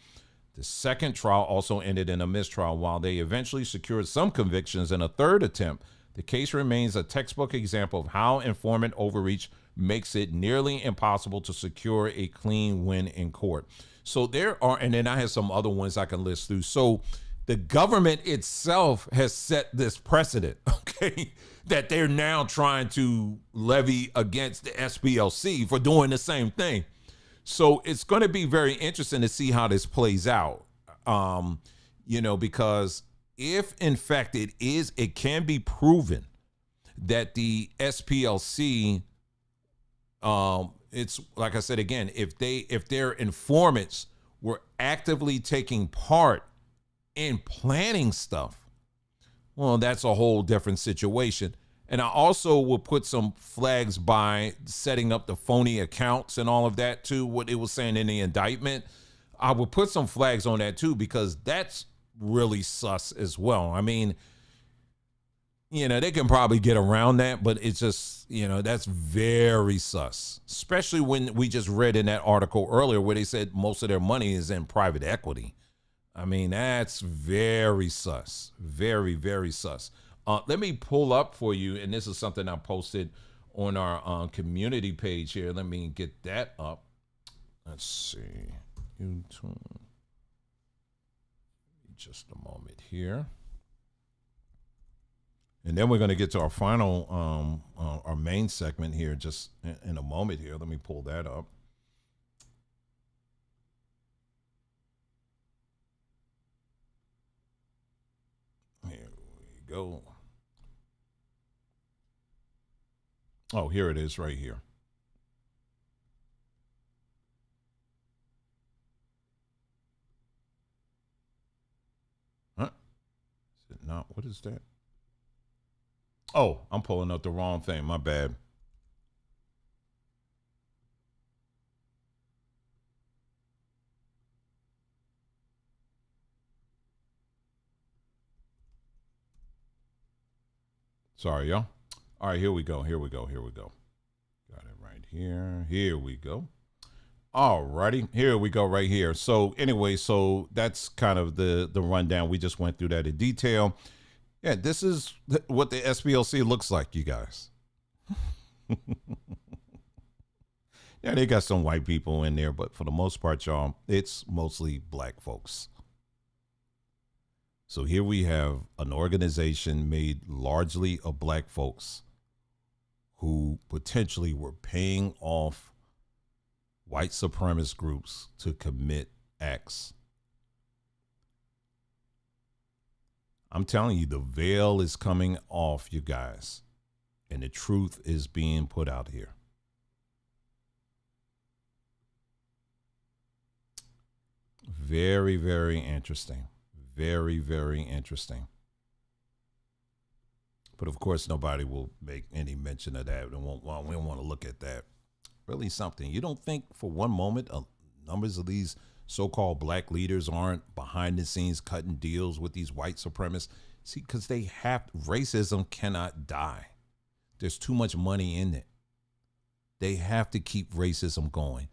The second trial also ended in a mistrial. While they eventually secured some convictions in a third attempt, the case remains a textbook example of how informant overreach makes it nearly impossible to secure a clean win in court. So there are, and then I have some other ones I can list through. So the government itself has set this precedent, okay, that they're now trying to levy against the SPLC for doing the same thing. So it's going to be very interesting to see how this plays out, because if in fact it can be proven that the SPLC, it's like I said again, if their informants were actively taking part in planning stuff, well, that's a whole different situation. And I also will put some flags by setting up the phony accounts and all of that too, what it was saying in the indictment. I would put some flags on that too, because that's really sus as well. I mean, they can probably get around that, but it's just, that's very sus, especially when we just read in that article earlier where they said most of their money is in private equity. I mean, that's very sus, very, very sus. Let me pull up for you, and this is something I posted on our community page here. Let me get that up. Let's see. YouTube. Just a moment here. And then we're going to get to our final, our main segment here just in a moment here. Let me pull that up. Here we go. Oh, here it is right here. Huh? Is it not? What is that? Oh, I'm pulling up the wrong thing. My bad. Sorry, y'all. All right, here we go. Here we go. Here we go. Got it right here. Here we go. All righty. Here we go right here. So anyway, so that's kind of the rundown. We just went through that in detail. Yeah, this is what the SPLC looks like, you guys. Yeah, they got some white people in there, but for the most part, y'all, it's mostly black folks. So here we have an organization made largely of black folks who potentially were paying off white supremacist groups to commit acts. I'm telling you, the veil is coming off, you guys, and the truth is being put out here. Very, very interesting. Very, very interesting. But of course, nobody will make any mention of that. We don't want to look at that. Really something. You don't think for one moment numbers of these so-called black leaders aren't behind the scenes cutting deals with these white supremacists? See, because racism cannot die. There's too much money in it. They have to keep racism going.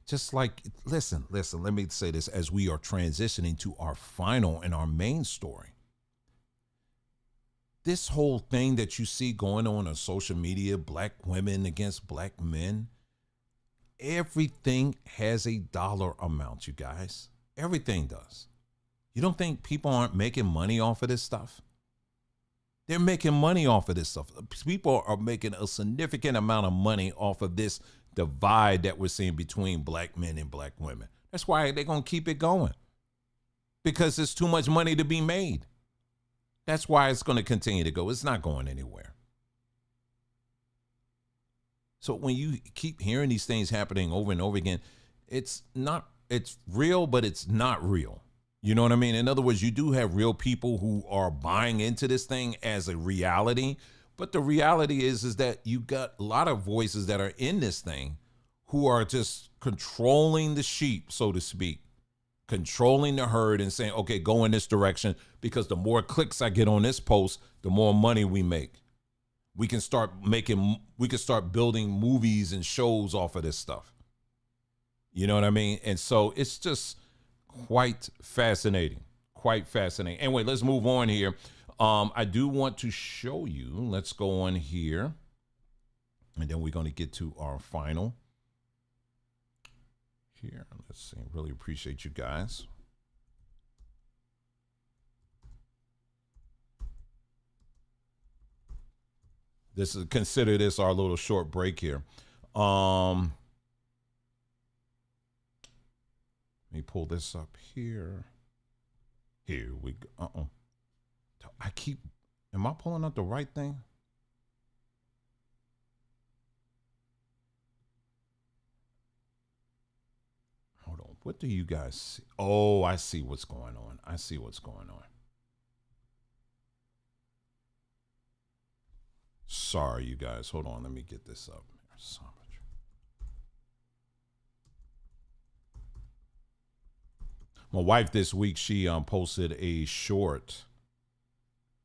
Just like, listen, let me say this as we are transitioning to our final and our main story. This whole thing that you see going on social media, black women against black men, everything has a dollar amount, you guys. Everything does. You don't think people aren't making money off of this stuff? They're making money off of this stuff. People are making a significant amount of money off of this divide that we're seeing between black men and black women. That's why they're going to keep it going, because there's too much money to be made. That's why it's going to continue to go. It's not going anywhere. So when you keep hearing these things happening over and over again, it's real, but it's not real. You know what I mean? In other words, you do have real people who are buying into this thing as a reality. But the reality is that you got a lot of voices that are in this thing who are just controlling the sheep, so to speak, controlling the herd and saying, okay, go in this direction, because the more clicks I get on this post, the more money we make. We can start building movies and shows off of this stuff. You know what I mean? And so it's just quite fascinating, Anyway, let's move on here. I do want to show you, let's go on here, and then we're going to get to our final here. Let's see. Really appreciate you guys. Consider this our little short break here. Let me pull this up here. Here we go. Am I pulling up the right thing? Hold on. What do you guys see? Oh, I see what's going on. Sorry, you guys. Hold on. Let me get this up. Samba Tree. My wife this week, she posted a short,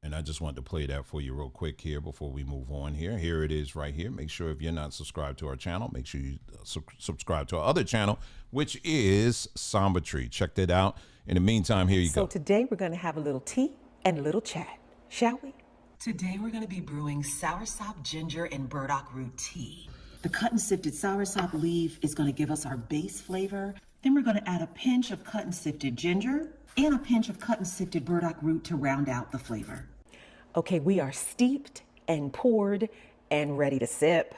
and I just wanted to play that for you real quick here before we move on here. Here it is right here. Make sure if you're not subscribed to our channel, make sure you subscribe to our other channel, which is Samba Tree. Check that out. In the meantime, here you go.
So today we're going to have a little tea and a little chat, shall we?
Today we're going to be brewing soursop, ginger, and burdock root tea. The cut and sifted soursop leaf is going to give us our base flavor. Then we're going to add a pinch of cut and sifted ginger and a pinch of cut and sifted burdock root to round out the flavor.
Okay, we are steeped and poured and ready to sip.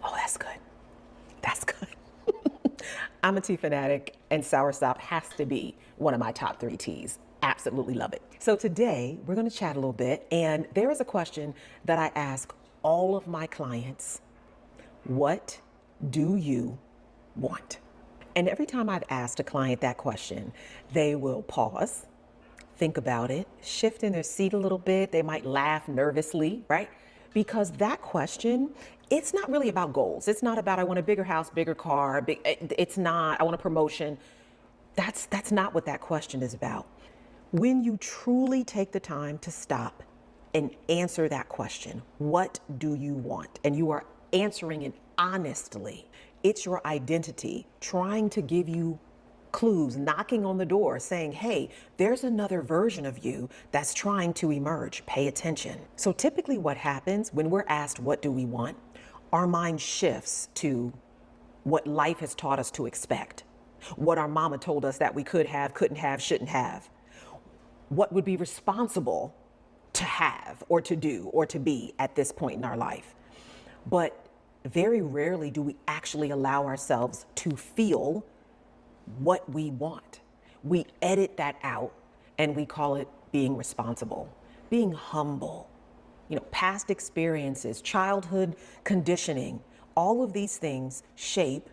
Oh, that's good. That's good. I'm a tea fanatic, and soursop has to be one of my top 3 teas. Absolutely love it. So today we're going to chat a little bit, and there is a question that I ask all of my clients. What do you want? And every time I've asked a client that question, they will pause, think about it, shift in their seat a little bit. They might laugh nervously, right? Because that question, it's not really about goals. It's not about I want a bigger house, bigger car. It's not I want a promotion. That's not what that question is about. When you truly take the time to stop and answer that question, what do you want? And you are answering it honestly. It's your identity trying to give you clues, knocking on the door saying, hey, there's another version of you that's trying to emerge. Pay attention. So typically what happens when we're asked, what do we want? Our mind shifts to what life has taught us to expect, what our mama told us that we could have, couldn't have, shouldn't have, what would be responsible to have or to do or to be at this point in our life. But very rarely do we actually allow ourselves to feel what we want. We edit that out and we call it being responsible, being humble. Past experiences, childhood conditioning, all of these things shape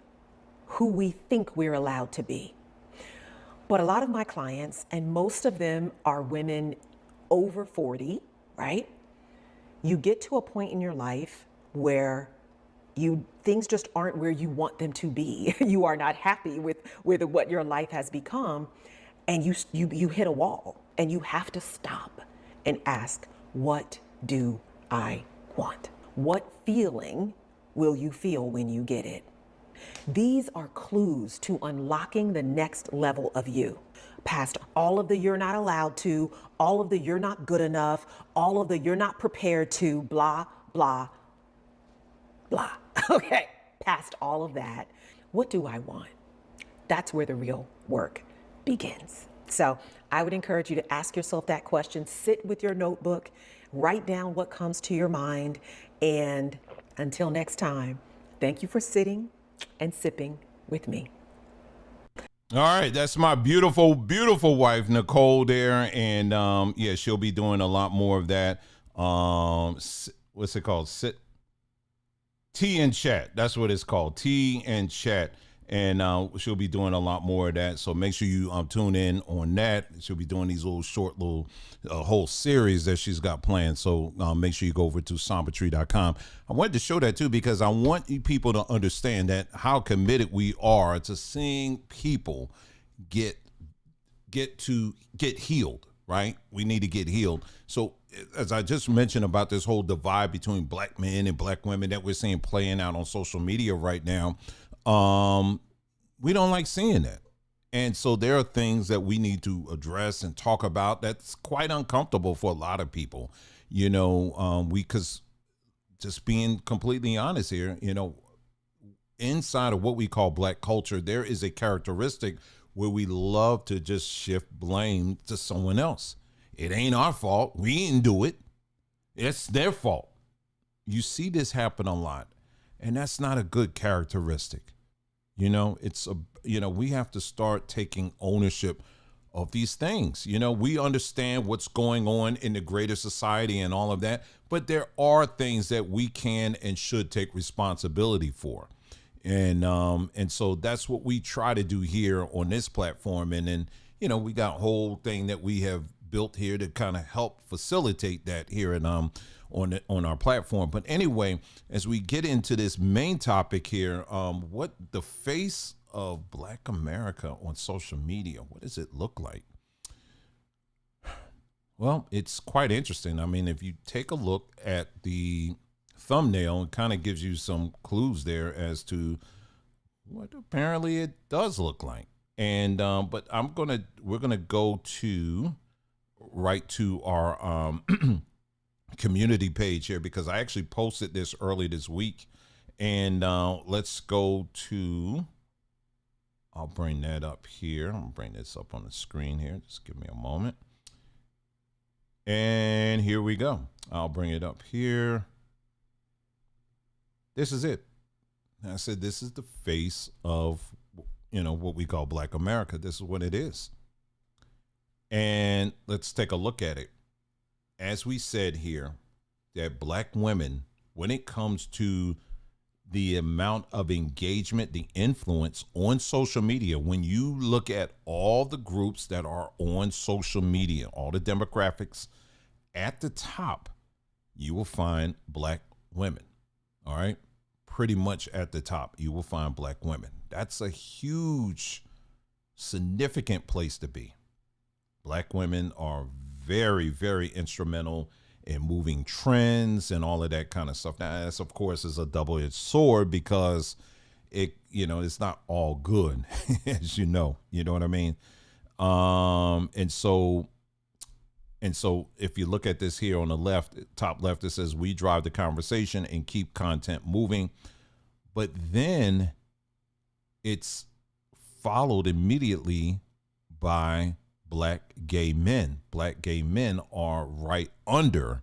who we think we're allowed to be. But a lot of my clients, and most of them are women over 40, right? You get to a point in your life where things just aren't where you want them to be. You are not happy with what your life has become, and you hit a wall, and you have to stop and ask, what do I want? What feeling will you feel when you get it? These are clues to unlocking the next level of you. Past all of the you're not allowed to, all of the you're not good enough, all of the you're not prepared to, blah, blah, blah. Okay, past all of that, what do I want? That's where the real work begins. So I would encourage you to ask yourself that question, sit with your notebook, write down what comes to your mind, and until next time, thank you for sitting and sipping with me.
All right, that's my beautiful, beautiful wife, Nicole, there, and yeah, she'll be doing a lot more of that. What's it called? Tea and Chat. That's what it's called. Tea and Chat. And she'll be doing a lot more of that. So make sure you tune in on that. She'll be doing these little whole series that she's got planned. So make sure you go over to sambatree.com. I wanted to show that too, because I want you people to understand that how committed we are to seeing people get healed, right? We need to get healed. So as I just mentioned about this whole divide between black men and black women that we're seeing playing out on social media right now, we don't like seeing that. And so there are things that we need to address and talk about that's quite uncomfortable for a lot of people, because just being completely honest here, inside of what we call black culture, there is a characteristic where we love to just shift blame to someone else. It ain't our fault. We didn't do it. It's their fault. You see this happen a lot, and that's not a good characteristic. We have to start taking ownership of these things. We understand what's going on in the greater society and all of that, but there are things that we can and should take responsibility for. And so that's what we try to do here on this platform. And then, we got a whole thing that we have built here to kind of help facilitate that here and on our platform. But anyway, as we get into this main topic here, what the face of Black America on social media, what does it look like? Well, it's quite interesting. I mean, if you take a look at the thumbnail, it kind of gives you some clues there as to what apparently it does look like. And but we're gonna go right to our community page here, because I actually posted this early this week. And let's go to, I'll bring that up here. I'll bring this up on the screen here. Just give me a moment. And here we go. I'll bring it up here. This is it. I said, this is the face of, what we call Black America. This is what it is. And let's take a look at it. As we said here, that Black women, when it comes to the amount of engagement, the influence on social media. When you look at all the groups that are on social media, all the demographics, at the top, you will find Black women. All right. Pretty much at the top, you will find Black women. That's a huge, significant place to be. Black women are very, very instrumental in moving trends and all of that kind of stuff. Now, that's, of course, is a double-edged sword because it's not all good, as you know what I mean? And so if you look at this here on the left, top left, it says we drive the conversation and keep content moving. But then it's followed immediately by Black gay men. Black gay men are right under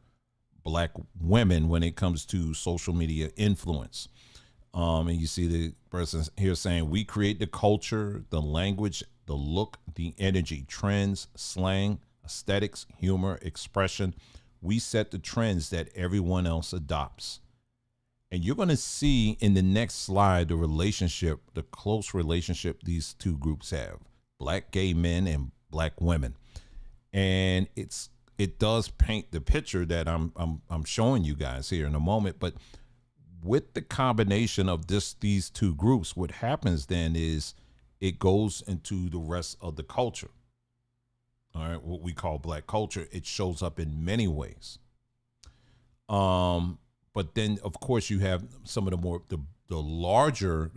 Black women when it comes to social media influence. And you see the person here saying, we create the culture, the language, the look, the energy, trends, slang, aesthetics, humor, expression. We set the trends that everyone else adopts. And you're going to see in the next slide the close relationship these two groups have, Black gay men and Black women. And it does paint the picture that I'm showing you guys here in a moment. But with the combination of these two groups, what happens then is it goes into the rest of the culture. All right, what we call Black culture. It shows up in many ways. But then, of course, you have some of the larger,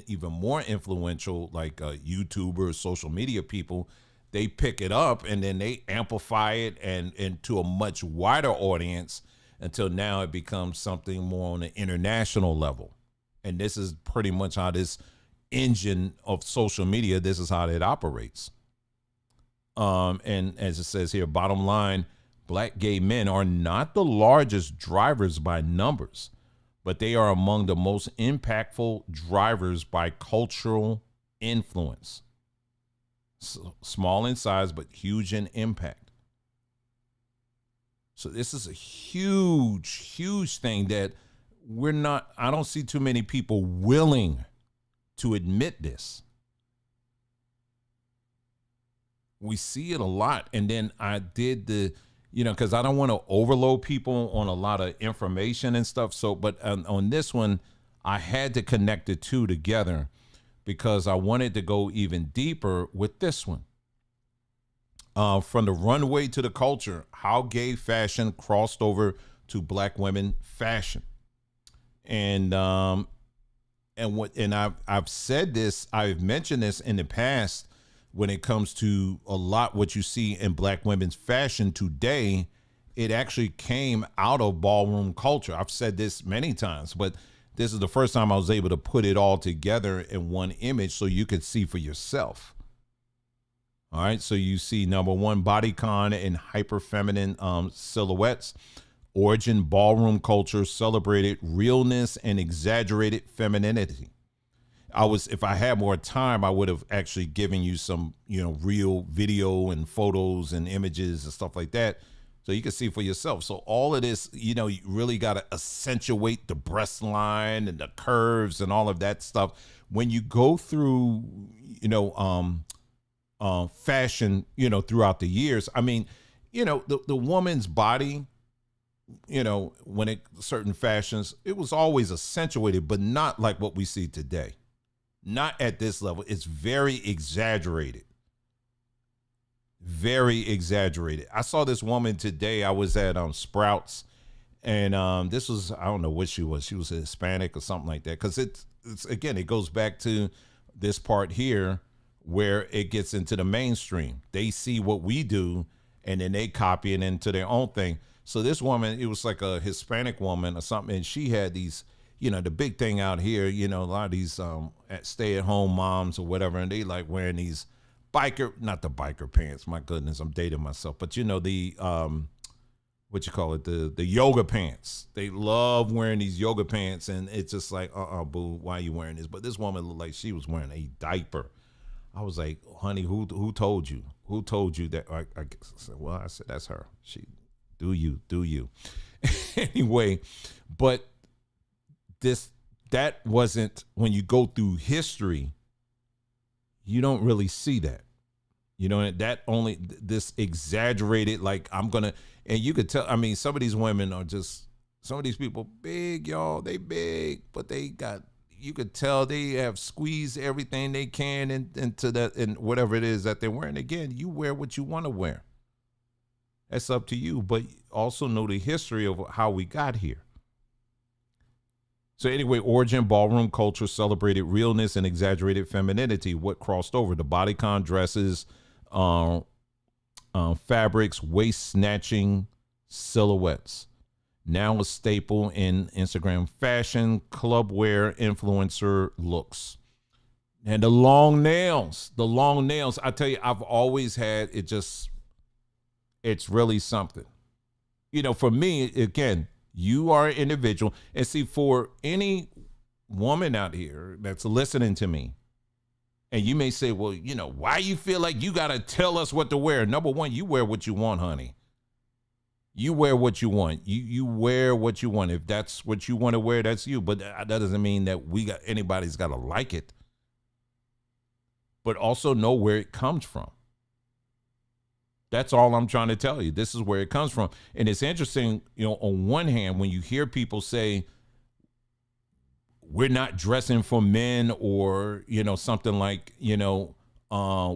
even more influential, like YouTubers, social media people. They pick it up and then they amplify it and to a much wider audience until now it becomes something more on an international level. And this is pretty much how this engine of social media, this is how it operates. And as it says here, bottom line, Black gay men are not the largest drivers by numbers, but they are among the most impactful drivers by cultural influence. So, small in size, but huge in impact. So this is a huge, huge thing that I don't see too many people willing to admit this. We see it a lot. And then I did because I don't want to overload people on a lot of information and stuff. So, but on this one, I had to connect the two together because I wanted to go even deeper with this one. From the runway to the culture, how gay fashion crossed over to Black women fashion. And I've said this, I've mentioned this in the past when it comes to a lot what you see in Black women's fashion today. It actually came out of ballroom culture. I've said this many times, but this is the first time I was able to put it all together in one image so you could see for yourself. All right, so you see number one, bodycon and hyper feminine silhouettes. Origin, ballroom culture celebrated realness and exaggerated femininity. If I had more time, I would have actually given you some, real video and photos and images and stuff like that, so you can see for yourself. So all of this, you really got to accentuate the breast line and the curves and all of that stuff. When you go through, fashion, throughout the years, I mean, the woman's body, when certain fashions, it was always accentuated, but not like what we see today. Not at this level. It's very exaggerated. Very exaggerated. I saw this woman today. I was at Sprouts, and this was, I don't know what she was. She was a Hispanic or something like that. Because it's again, it goes back to this part here where it gets into the mainstream. They see what we do, and then they copy it into their own thing. So this woman, it was like a Hispanic woman or something, and she had these, the big thing out here, a lot of these stay-at-home moms or whatever, and they like wearing these not the biker pants. My goodness, I'm dating myself. But the what you call it, the yoga pants. They love wearing these yoga pants, and it's just like, boo, why are you wearing this? But this woman looked like she was wearing a diaper. I was like, honey, who told you? Who told you that? I said, well, I said, that's her. She, do you. Anyway, but this that wasn't, when you go through history, you don't really see that. You know, that only this exaggerated, like I'm gonna, and you could tell, I mean, some of these women are just, some of these people big, y'all, they big, but they got, you could tell they have squeezed everything they can into that, and whatever it is that they're wearing. Again, you wear what you want to wear. That's up to you, but also know the history of how we got here. So anyway, origin, ballroom culture celebrated realness and exaggerated femininity. What crossed over? The bodycon dresses, fabrics, waist snatching silhouettes. Now a staple in Instagram fashion, club wear, influencer looks. And the long nails, I tell you, I've always had it. Just, it's really something. You know, for me, again, you are an individual. And see, for any woman out here that's listening to me, and you may say, well, you know, why you feel like you got to tell us what to wear? Number one, you wear what you want, honey. You wear what you want. You wear what you want. If that's what you want to wear, that's you. But that doesn't mean that anybody's got to like it. But also know where it comes from. That's all I'm trying to tell you. This is where it comes from. And it's interesting, you know, on one hand, when you hear people say, we're not dressing for men, or, you know, something like, you know,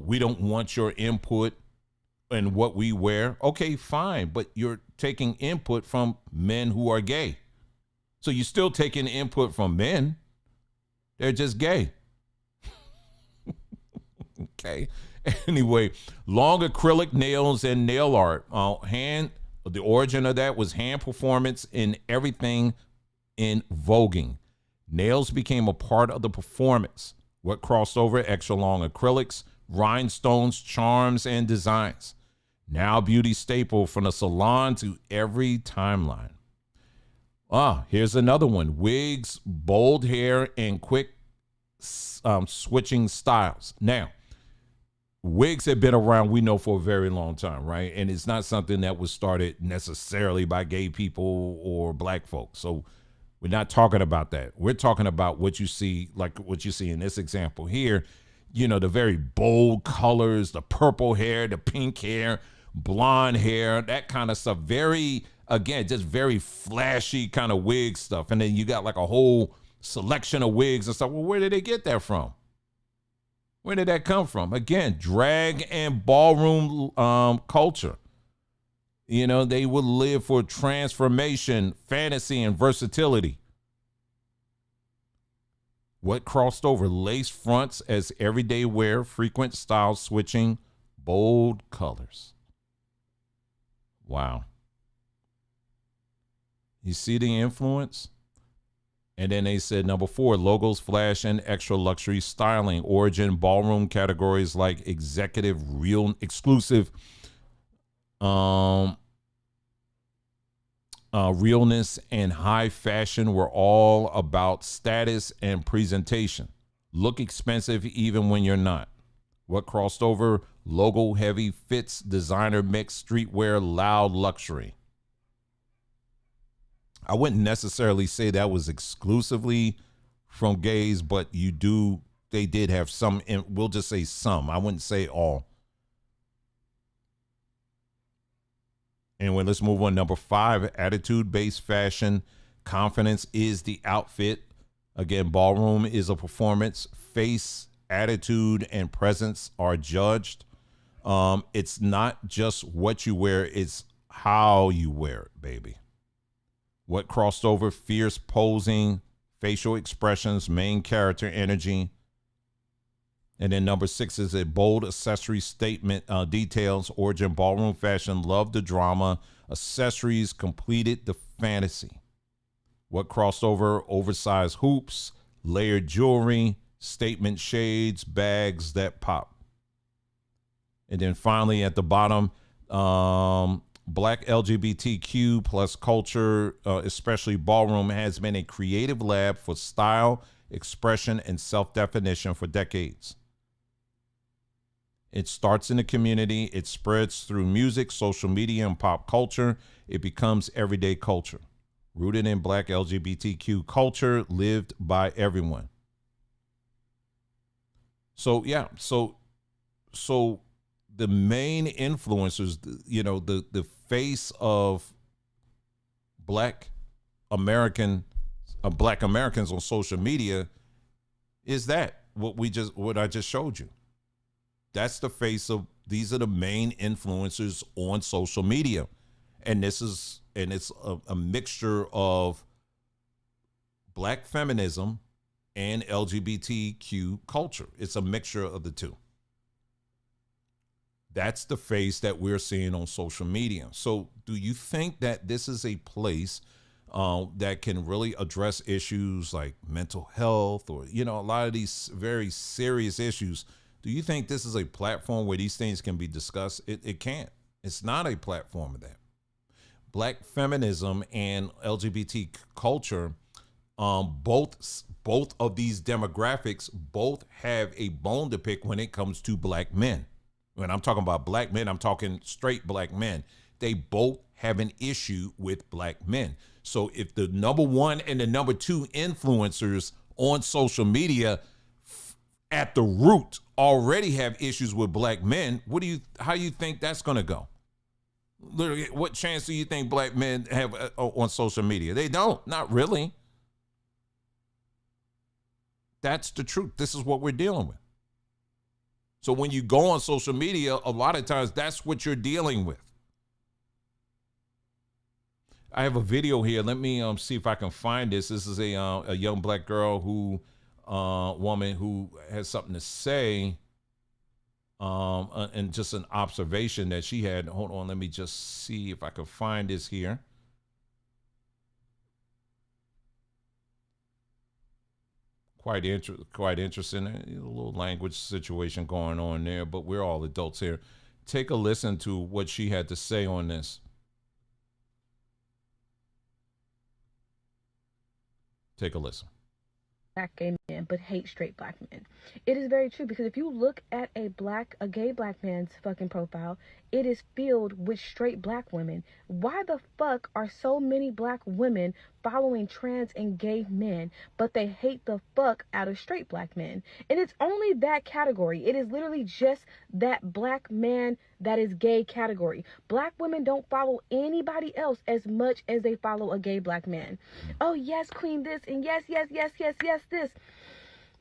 we don't want your input in what we wear. Okay, fine. But you're taking input from men who are gay. So you're still taking input from men. They're just gay. Okay. Anyway, long acrylic nails and nail art. The origin of that was hand performance in everything in voguing. Nails became a part of the performance. What crossed over? Extra long acrylics, rhinestones, charms, and designs. Now beauty staple from the salon to every timeline. Here's another one. Wigs, bold hair, and quick switching styles. Now, wigs have been around, we know, for a very long time, right? And it's not something that was started necessarily by gay people or black folks. So we're not talking about that. We're talking about what you see, like what you see in this example here. You know, the very bold colors, the purple hair, the pink hair, blonde hair, that kind of stuff. Very, again, just very flashy kind of wig stuff. And then you got like a whole selection of wigs and stuff. Well, where did they get that from? Where did that come from? Again, drag and ballroom culture. You know, they would live for transformation, fantasy, and versatility. What crossed over? Lace fronts as everyday wear, frequent style switching, bold colors. Wow. You see the influence? And then they said, number 4, logos, flash, and extra luxury styling. Origin, ballroom categories like executive, real, exclusive, realness, and high fashion were all about status and presentation. Look expensive even when you're not. What crossed over? Logo heavy fits, designer mix, streetwear, loud luxury. I wouldn't necessarily say that was exclusively from gays, but they did have some, we'll just say some. I wouldn't say all. Anyway, let's move on. Number 5, attitude-based fashion. Confidence is the outfit. Again, ballroom is a performance. Face, attitude, and presence are judged. It's not just what you wear, it's how you wear it, baby. What crossed over? Fierce posing, facial expressions, main character energy. And then number 6 is a bold accessory statement, details, origin, ballroom fashion, love the drama, accessories completed the fantasy. What crossed over? Oversized hoops, layered jewelry, statement shades, bags that pop. And then finally at the bottom, Black LGBTQ plus culture, especially ballroom, has been a creative lab for style, expression, and self-definition for decades. It starts in the community. It spreads through music, social media, and pop culture. It becomes everyday culture. rooted in Black LGBTQ culture, lived by everyone. So yeah, so the main influencers, the face of Black Black Americans on social media is that what I just showed you. That's the face of, these are the main influencers on social media. And it's a mixture of Black feminism and LGBTQ culture. It's a mixture of the two. That's the face that we're seeing on social media. So do you think that this is a place that can really address issues like mental health, or, a lot of these very serious issues? Do you think this is a platform where these things can be discussed? It can't. It's not a platform of that. Black feminism and LGBT culture, both of these demographics both have a bone to pick when it comes to Black men. When I'm talking about Black men, I'm talking straight Black men. They both have an issue with Black men. So if the number one and the number two influencers on social media at the root already have issues with Black men, how do you think that's going to go? Literally, what chance do you think Black men have on social media? They don't, not really. That's the truth. This is what we're dealing with. So when you go on social media, a lot of times that's what you're dealing with. I have a video here. Let me see if I can find this. This is a young Black girl woman who has something to say, and just an observation that she had. Hold on, let me just see if I can find this here. Quite interesting. A little language situation going on there, but we're all adults here. Take a listen to what she had to say on this. Take a listen.
Black gay men, but hate straight Black men. It is very true, because if you look at a gay Black man's fucking profile, it is filled with straight Black women. Why the fuck are so many Black women following trans and gay men, but they hate the fuck out of straight Black men? And it's only that category. It is literally just that Black man that is gay category. Black women don't follow anybody else as much as they follow a gay Black man. Oh yes, queen this, and yes this.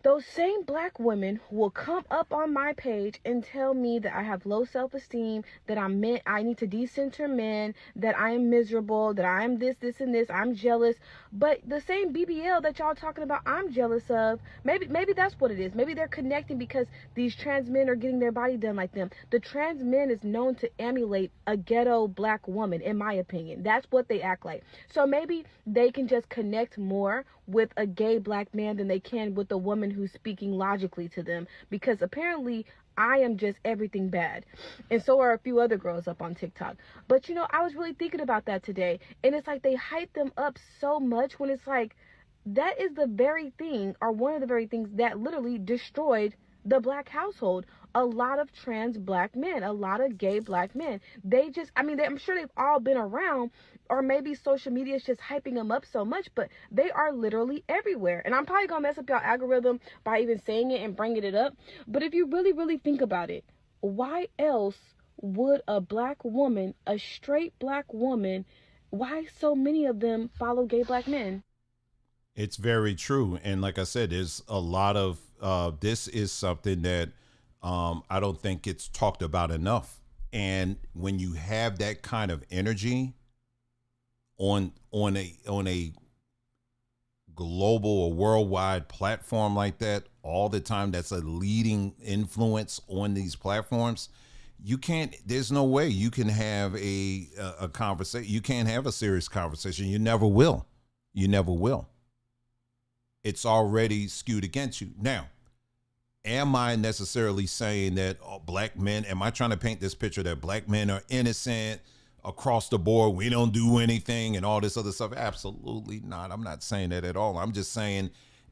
Those same Black women will come up on my page and tell me that I have low self-esteem, that I need to decenter men, that I am miserable, that I am this, and this, I'm jealous. But the same BBL that y'all talking about I'm jealous of, maybe that's what it is. Maybe they're connecting because these trans men are getting their body done like them. The trans man is known to emulate a ghetto Black woman, in my opinion. That's what they act like. So maybe they can just connect more with a gay Black man than they can with a woman who's speaking logically to them, because apparently I am just everything bad, and so are a few other girls up on TikTok. But I was really thinking about that today, and it's like they hype them up so much when it's like that is the very thing, or one of the very things, that literally destroyed the Black household. A lot of trans Black men, a lot of gay Black men, I'm sure they've all been around, or maybe social media is just hyping them up so much, but they are literally everywhere. And I'm probably gonna mess up y'all algorithm by even saying it and bringing it up, but if you really, really think about it, why else would a Black woman, a straight Black woman, why so many of them follow gay Black men?
It's very true. And like I said, there's a lot of, this is something that I don't think it's talked about enough. And when you have that kind of energy on a global or worldwide platform like that all the time, that's a leading influence on these platforms, there's no way you can have a conversation. You can't have a serious conversation. You never will. It's already skewed against you. Now, am I necessarily saying that Black men, am I trying to paint this picture that Black men are innocent across the board, we don't do anything and all this other stuff? Absolutely not. I'm not saying that at all. I'm just saying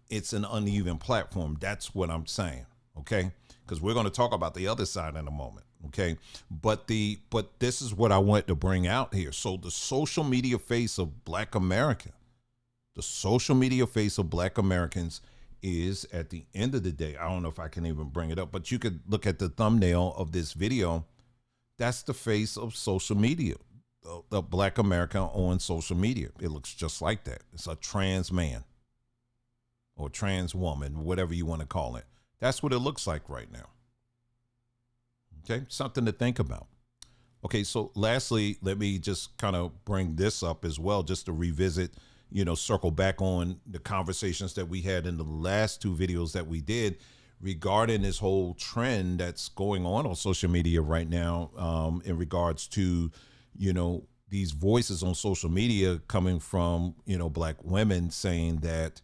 it's an uneven platform. That's what I'm saying. Okay. Because we're going to talk about the other side in a moment. Okay. But this is what I want to bring out here. So the social media face of Black America, the social media face of Black Americans is, at the end of the day, I don't know if I can even bring it up, but you could look at the thumbnail of this video. That's the face of social media, the Black America on social media. It looks just like that. It's a trans man or trans woman, whatever you want to call it. That's what it looks like right now. Okay, something to think about. Okay, so lastly, let me just kind of bring this up as well, just to revisit, circle back on the conversations that we had in the last two videos that we did regarding this whole trend that's going on social media right now, in regards to, these voices on social media coming from, Black women saying that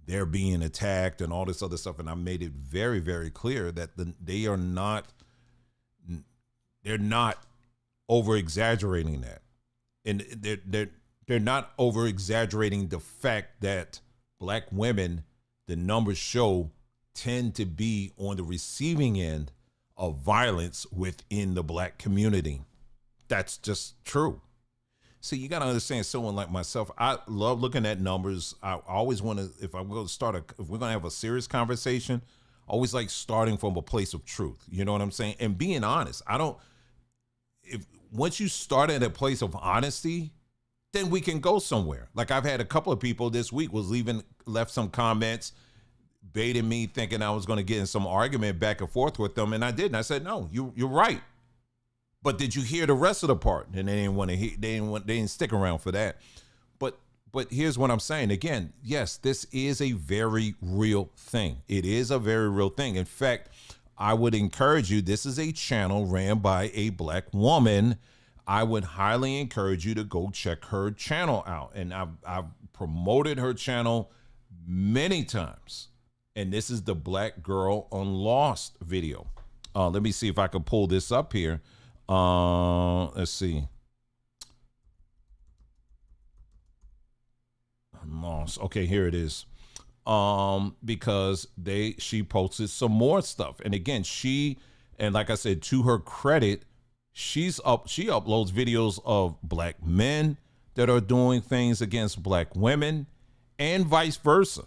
they're being attacked and all this other stuff. And I made it very, very clear that they're not over exaggerating that. And they're not over exaggerating the fact that Black women, the numbers show, tend to be on the receiving end of violence within the Black community. That's just true. See, you got to understand, someone like myself, I love looking at numbers. I always want to, if we're going to have a serious conversation, I always like starting from a place of truth. You know what I'm saying? And being honest. Once you start at a place of honesty, then we can go somewhere. Like, I've had a couple of people this week left some comments baiting me, thinking I was going to get in some argument back and forth with them. And I didn't. I said, no, you're right. But did you hear the rest of the part? And they didn't want to hear, they didn't stick around for that. But here's what I'm saying. Again, yes, this is a very real thing. It is a very real thing. In fact, I would encourage you, this is a channel ran by a Black woman. I would highly encourage you to go check her channel out. And I've promoted her channel many times. And this is the Black Girl on Lost video. Let me see if I can pull this up here. Let's see. I'm lost. Okay, here it is. Because she posted some more stuff. And again, and like I said, to her credit, she uploads videos of Black men that are doing things against Black women and vice versa.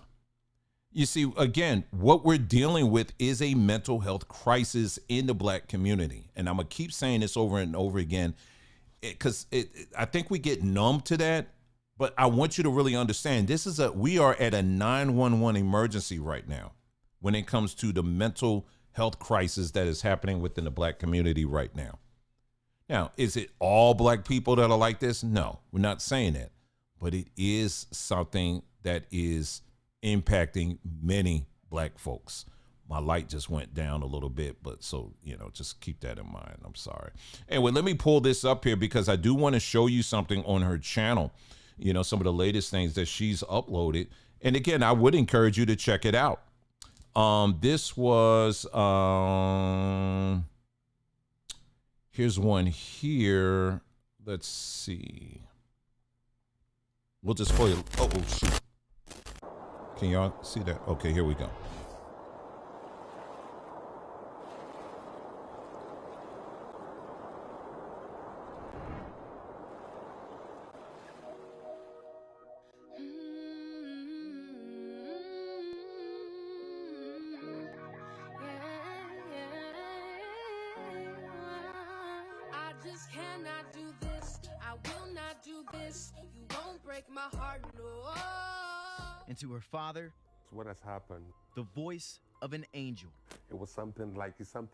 You see, again, what we're dealing with is a mental health crisis in the Black community. And I'm going to keep saying this over and over again, because I think we get numb to that. But I want you to really understand, we are at a 911 emergency right now when it comes to the mental health crisis that is happening within the Black community right now. Now, is it all Black people that are like this? No, we're not saying that. But it is something that is impacting many Black folks. My light just went down a little bit, but so, just keep that in mind. I'm sorry. Anyway, let me pull this up here because I do want to show you something on her channel, some of the latest things that she's uploaded. And again, I would encourage you to check it out. This was, here's one here. Let's see. We'll just play. Oh, shoot. Can y'all see that? Okay, here we go.
I just cannot do this. I will not do this. You won't break my heart, no.
And to her father,
What has happened?
the voice of an angel.
It was something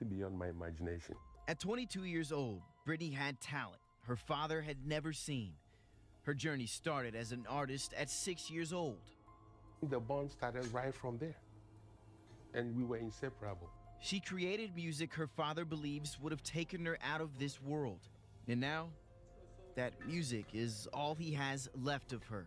beyond my imagination.
At 22 years old, Brittany had talent her father had never seen. Her journey started as an artist at 6 years old.
The bond started right from there, and we were inseparable.
She created music her father believes would have taken her out of this world. And now, that music is all he has left of her.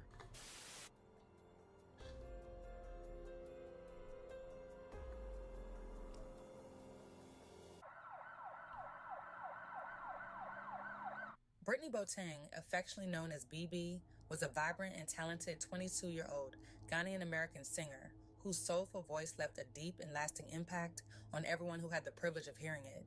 Brittany Boateng, affectionately known as BB, was a vibrant and talented 22-year-old Ghanaian-American singer whose soulful voice left a deep and lasting impact on everyone who had the privilege of hearing it.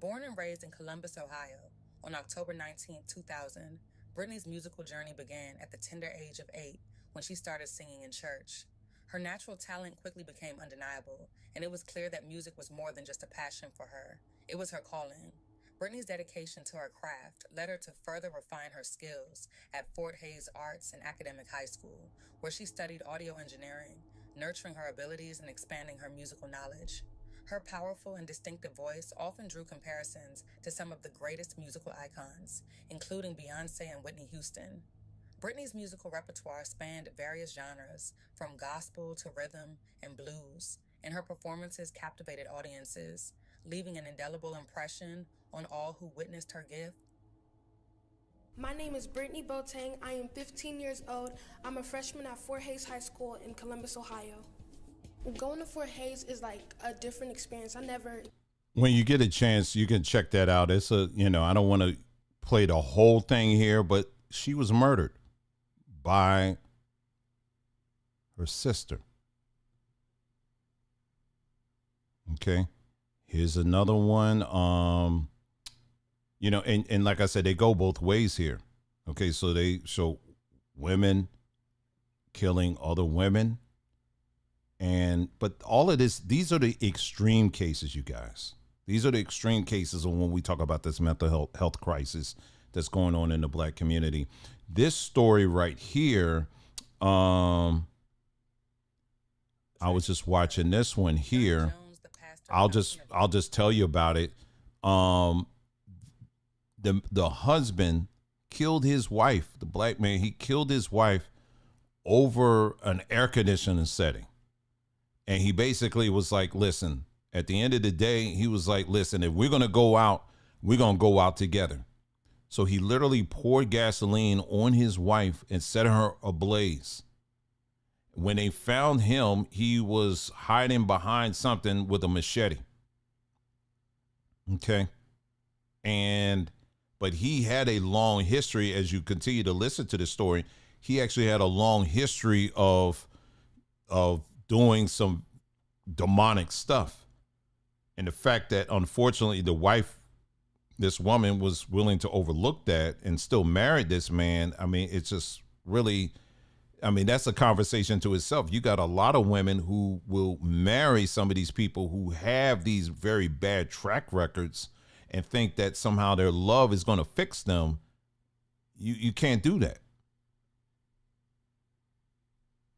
Born and raised in Columbus, Ohio, on October 19, 2000, Britney's musical journey began at the tender age of 8 when she started singing in church. Her natural talent quickly became undeniable, and it was clear that music was more than just a passion for her. It was her calling. Britney's dedication to her craft led her to further refine her skills at Fort Hays Arts and Academic High School, where she studied audio engineering, nurturing her abilities and expanding her musical knowledge. Her powerful and distinctive voice often drew comparisons to some of the greatest musical icons, including Beyoncé and Whitney Houston. Britney's musical repertoire spanned various genres, from gospel to rhythm and blues, and her performances captivated audiences, leaving an indelible impression on all who witnessed her gift.
My name is Brittany Boateng. I am 15 years old. I'm a freshman at Fort Hays High School in Columbus, Ohio. Going to Fort Hays is like a different experience.
When you get a chance, you can check that out. It's I don't want to play the whole thing here, but she was murdered by her sister. Okay. Here's another one. And like I said, they go both ways here. Okay, so they show women killing other women. But all of this, these are the extreme cases, you guys. These are the extreme cases of when we talk about this mental health crisis that's going on in the black community. This story right here, I was just watching this one here. I'll just tell you about it. The husband killed his wife, the black man. He killed his wife over an air conditioning setting. And he basically was like, listen, at the end of the day, he was like, listen, if we're going to go out, we're going to go out together. So he literally poured gasoline on his wife and set her ablaze. When they found him, he was hiding behind something with a machete. Okay. But he had a long history, as you continue to listen to the story, he actually had a long history of doing some demonic stuff. And the fact that, unfortunately, the wife, this woman, was willing to overlook that and still married this man, I mean, it's just really, I mean, that's a conversation to itself. You got a lot of women who will marry some of these people who have these very bad track records and think that somehow their love is going to fix them. You can't do that.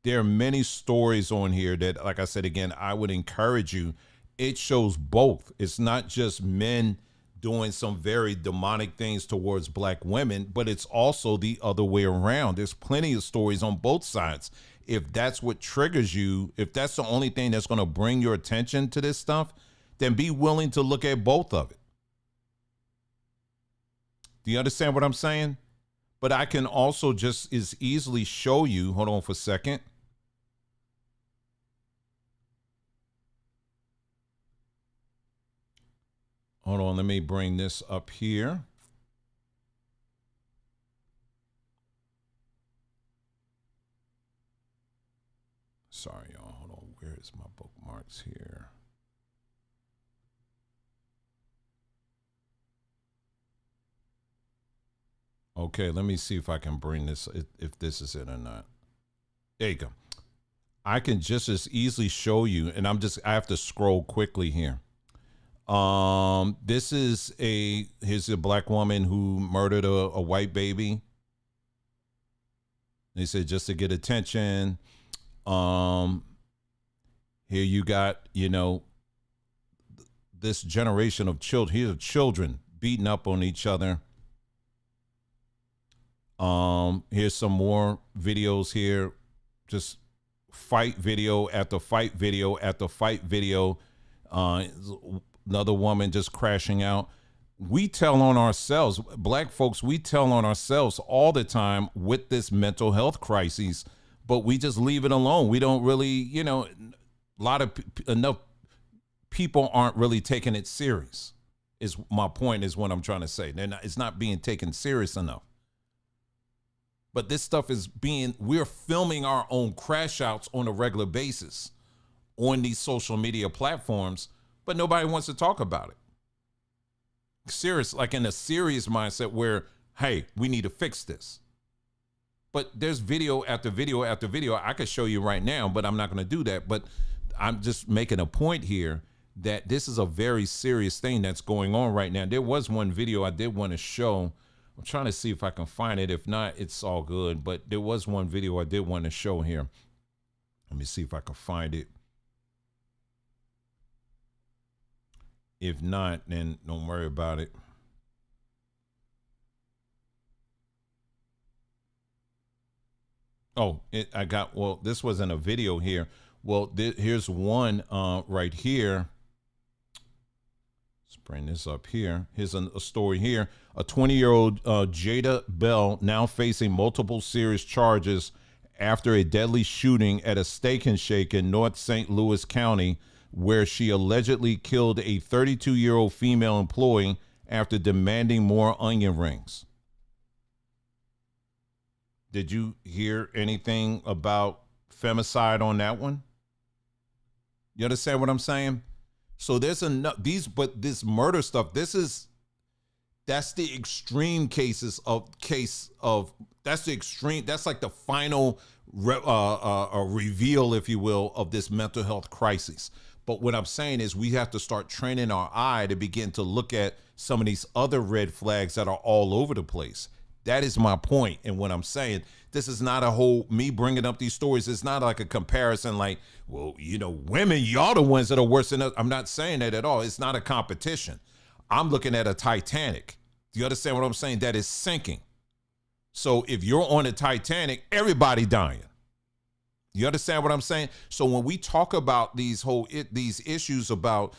There are many stories on here that, like I said, again, I would encourage you. It shows both. It's not just men doing some very demonic things towards black women, but it's also the other way around. There's plenty of stories on both sides. If that's what triggers you, if that's the only thing that's going to bring your attention to this stuff, then be willing to look at both of it. Do you understand what I'm saying? But I can also just as easily show you, hold on for a second. Hold on, let me bring this up here. Sorry, y'all. Hold on. Where is my bookmarks here? Okay, let me see if I can bring this, if this is it or not. There you go. I can just as easily show you, and I have to scroll quickly here. This is here's a black woman who murdered a white baby. They said just to get attention. Here you got, this generation of children. Here's children beating up on each other. Here's some more videos here. Just fight video after fight video after fight video. Another woman just crashing out. We tell on ourselves, black folks, we tell on ourselves all the time with this mental health crisis, but we just leave it alone. We don't really, enough people aren't really taking it serious, is my point, is what I'm trying to say. It's not being taken serious enough. But this stuff we're filming our own crash outs on a regular basis on these social media platforms, but nobody wants to talk about it. Serious, like in a serious mindset where, hey, we need to fix this. But there's video after video after video. I could show you right now, but I'm not going to do that. But I'm just making a point here that this is a very serious thing that's going on right now. There was one video I did want to show. I'm trying to see if I can find it. If not, it's all good. But there was one video I did want to show here. Let me see if I can find it. If not, then don't worry about it. Oh, this wasn't a video here. Well, here's one right here. Let's bring this up here. Here's a story here. A 20-year-old Jada Bell now facing multiple serious charges after a deadly shooting at a Steak and Shake in North St. Louis County, where she allegedly killed a 32-year-old female employee after demanding more onion rings. Did you hear anything about femicide on that one? You understand what I'm saying? So there's enough this murder stuff, that's the extreme cases of that's the extreme, that's like the final reveal, if you will, of this mental health crisis. But what I'm saying is we have to start training our eye to begin to look at some of these other red flags that are all over the place. That is my point. And what I'm saying, this is not a whole, me bringing up these stories, it's not like a comparison like, well, you know, women, y'all the ones that are worse than us. I'm not saying that at all. It's not a competition. I'm looking at a Titanic. Do you understand what I'm saying? That is sinking. So if you're on a Titanic, everybody dying. You understand what I'm saying? So when we talk about these issues about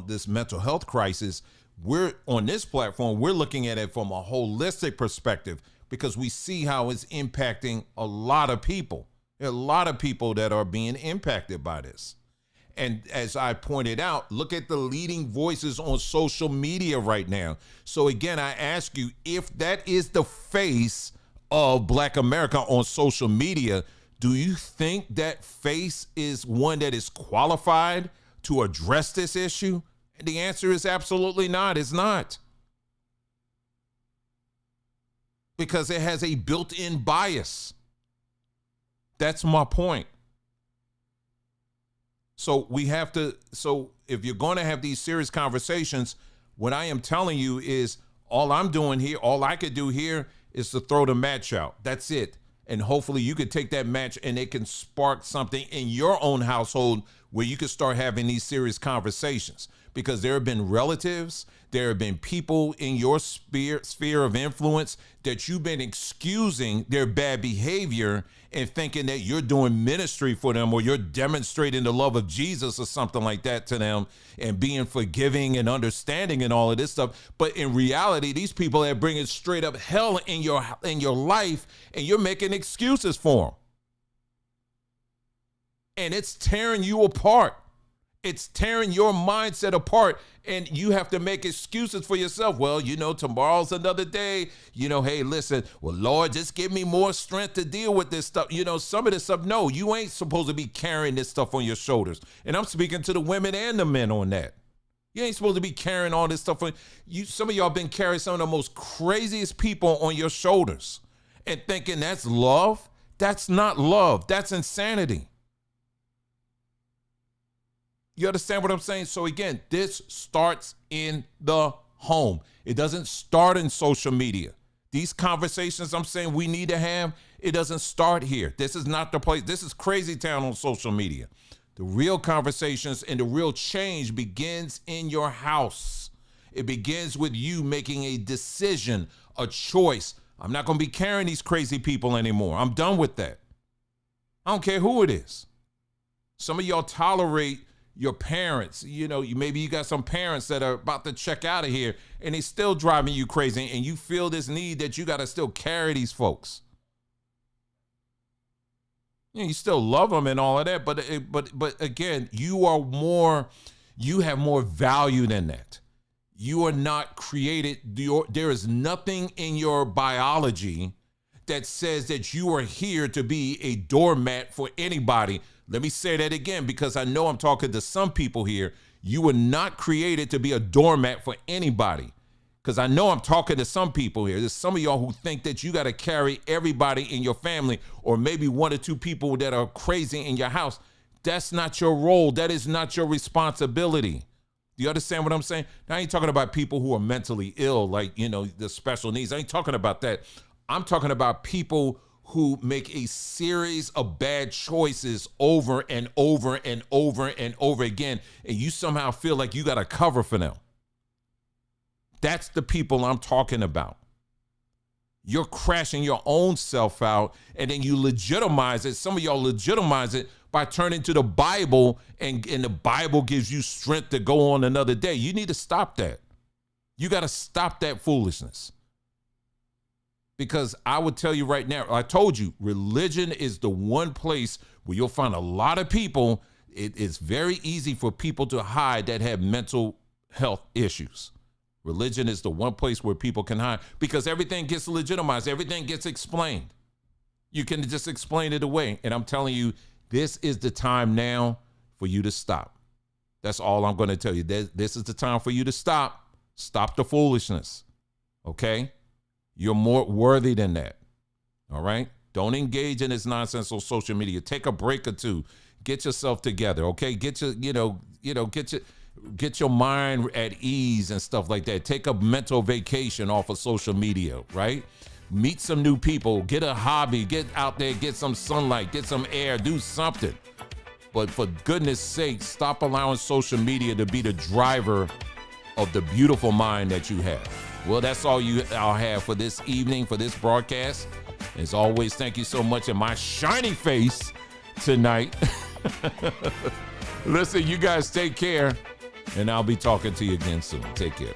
this mental health crisis, we're on this platform, we're looking at it from a holistic perspective because we see how it's impacting a lot of people. There are a lot of people that are being impacted by this. And as I pointed out, look at the leading voices on social media right now. So again, I ask you, if that is the face of Black America on social media, do you think that face is one that is qualified to address this issue? And the answer is absolutely not. It's not. Because it has a built-in bias. That's my point. So if you're going to have these serious conversations, what I am telling you is all I'm doing here, all I could do here is to throw the match out. That's it. And hopefully you could take that match and it can spark something in your own household where you can start having these serious conversations. Because there have been relatives, there have been people in your sphere of influence that you've been excusing their bad behavior and thinking that you're doing ministry for them or you're demonstrating the love of Jesus or something like that to them and being forgiving and understanding and all of this stuff. But in reality, these people are bringing straight up hell in your life and you're making excuses for them. And it's tearing you apart. It's tearing your mindset apart, and you have to make excuses for yourself. Well, you know, tomorrow's another day. You know, hey, listen, well, Lord, just give me more strength to deal with this stuff. You know, some of this stuff, no, you ain't supposed to be carrying this stuff on your shoulders. And I'm speaking to the women and the men on that. You ain't supposed to be carrying all this stuff on you. Some of y'all been carrying some of the most craziest people on your shoulders and thinking that's love. That's not love. That's insanity. You understand what I'm saying? So again, this starts in the home. It doesn't start in social media. These conversations I'm saying we need to have, it doesn't start here. This is not the place. This is crazy town on social media. The real conversations and the real change begins in your house. It begins with you making a decision, a choice. I'm not going to be carrying these crazy people anymore. I'm done with that. I don't care who it is. Some of y'all tolerate your parents, you know, maybe you got some parents that are about to check out of here and they still driving you crazy and you feel this need that you got to still carry these folks. You know, you still love them and all of that, but again, you have more value than that. You are not created, there is nothing in your biology that says that you are here to be a doormat for anybody. Let me say that again, because I know I'm talking to some people here. You were not created to be a doormat for anybody. Because I know I'm talking to some people here. There's some of y'all who think that you got to carry everybody in your family, or maybe one or two people that are crazy in your house. That's not your role. That is not your responsibility. Do you understand what I'm saying? Now, I ain't talking about people who are mentally ill, like, you know, the special needs. I ain't talking about that. I'm talking about people who make a series of bad choices over and over and over and over again, and you somehow feel like you got to cover for them. That's the people I'm talking about. You're crashing your own self out, and then you legitimize it. Some of y'all legitimize it by turning to the Bible, and the Bible gives you strength to go on another day. You need to stop that. You got to stop that foolishness. Because I would tell you right now, I told you, religion is the one place where you'll find a lot of people. It's very easy for people to hide that have mental health issues. Religion is the one place where people can hide, because everything gets legitimized. Everything gets explained. You can just explain it away. And I'm telling you, this is the time now for you to stop. That's all I'm going to tell you. This is the time for you to stop. Stop the foolishness. Okay? You're more worthy than that. All right? Don't engage in this nonsense on social media. Take a break or two. Get yourself together. Okay? Get your mind at ease and stuff like that. Take a mental vacation off of social media, right? Meet some new people, get a hobby, get out there, get some sunlight, get some air, do something. But for goodness sake, stop allowing social media to be the driver of the beautiful mind that you have. Well, that's all I'll have for this evening, for this broadcast. As always, thank you so much in my shiny face tonight. Listen, you guys take care. And I'll be talking to you again soon. Take care.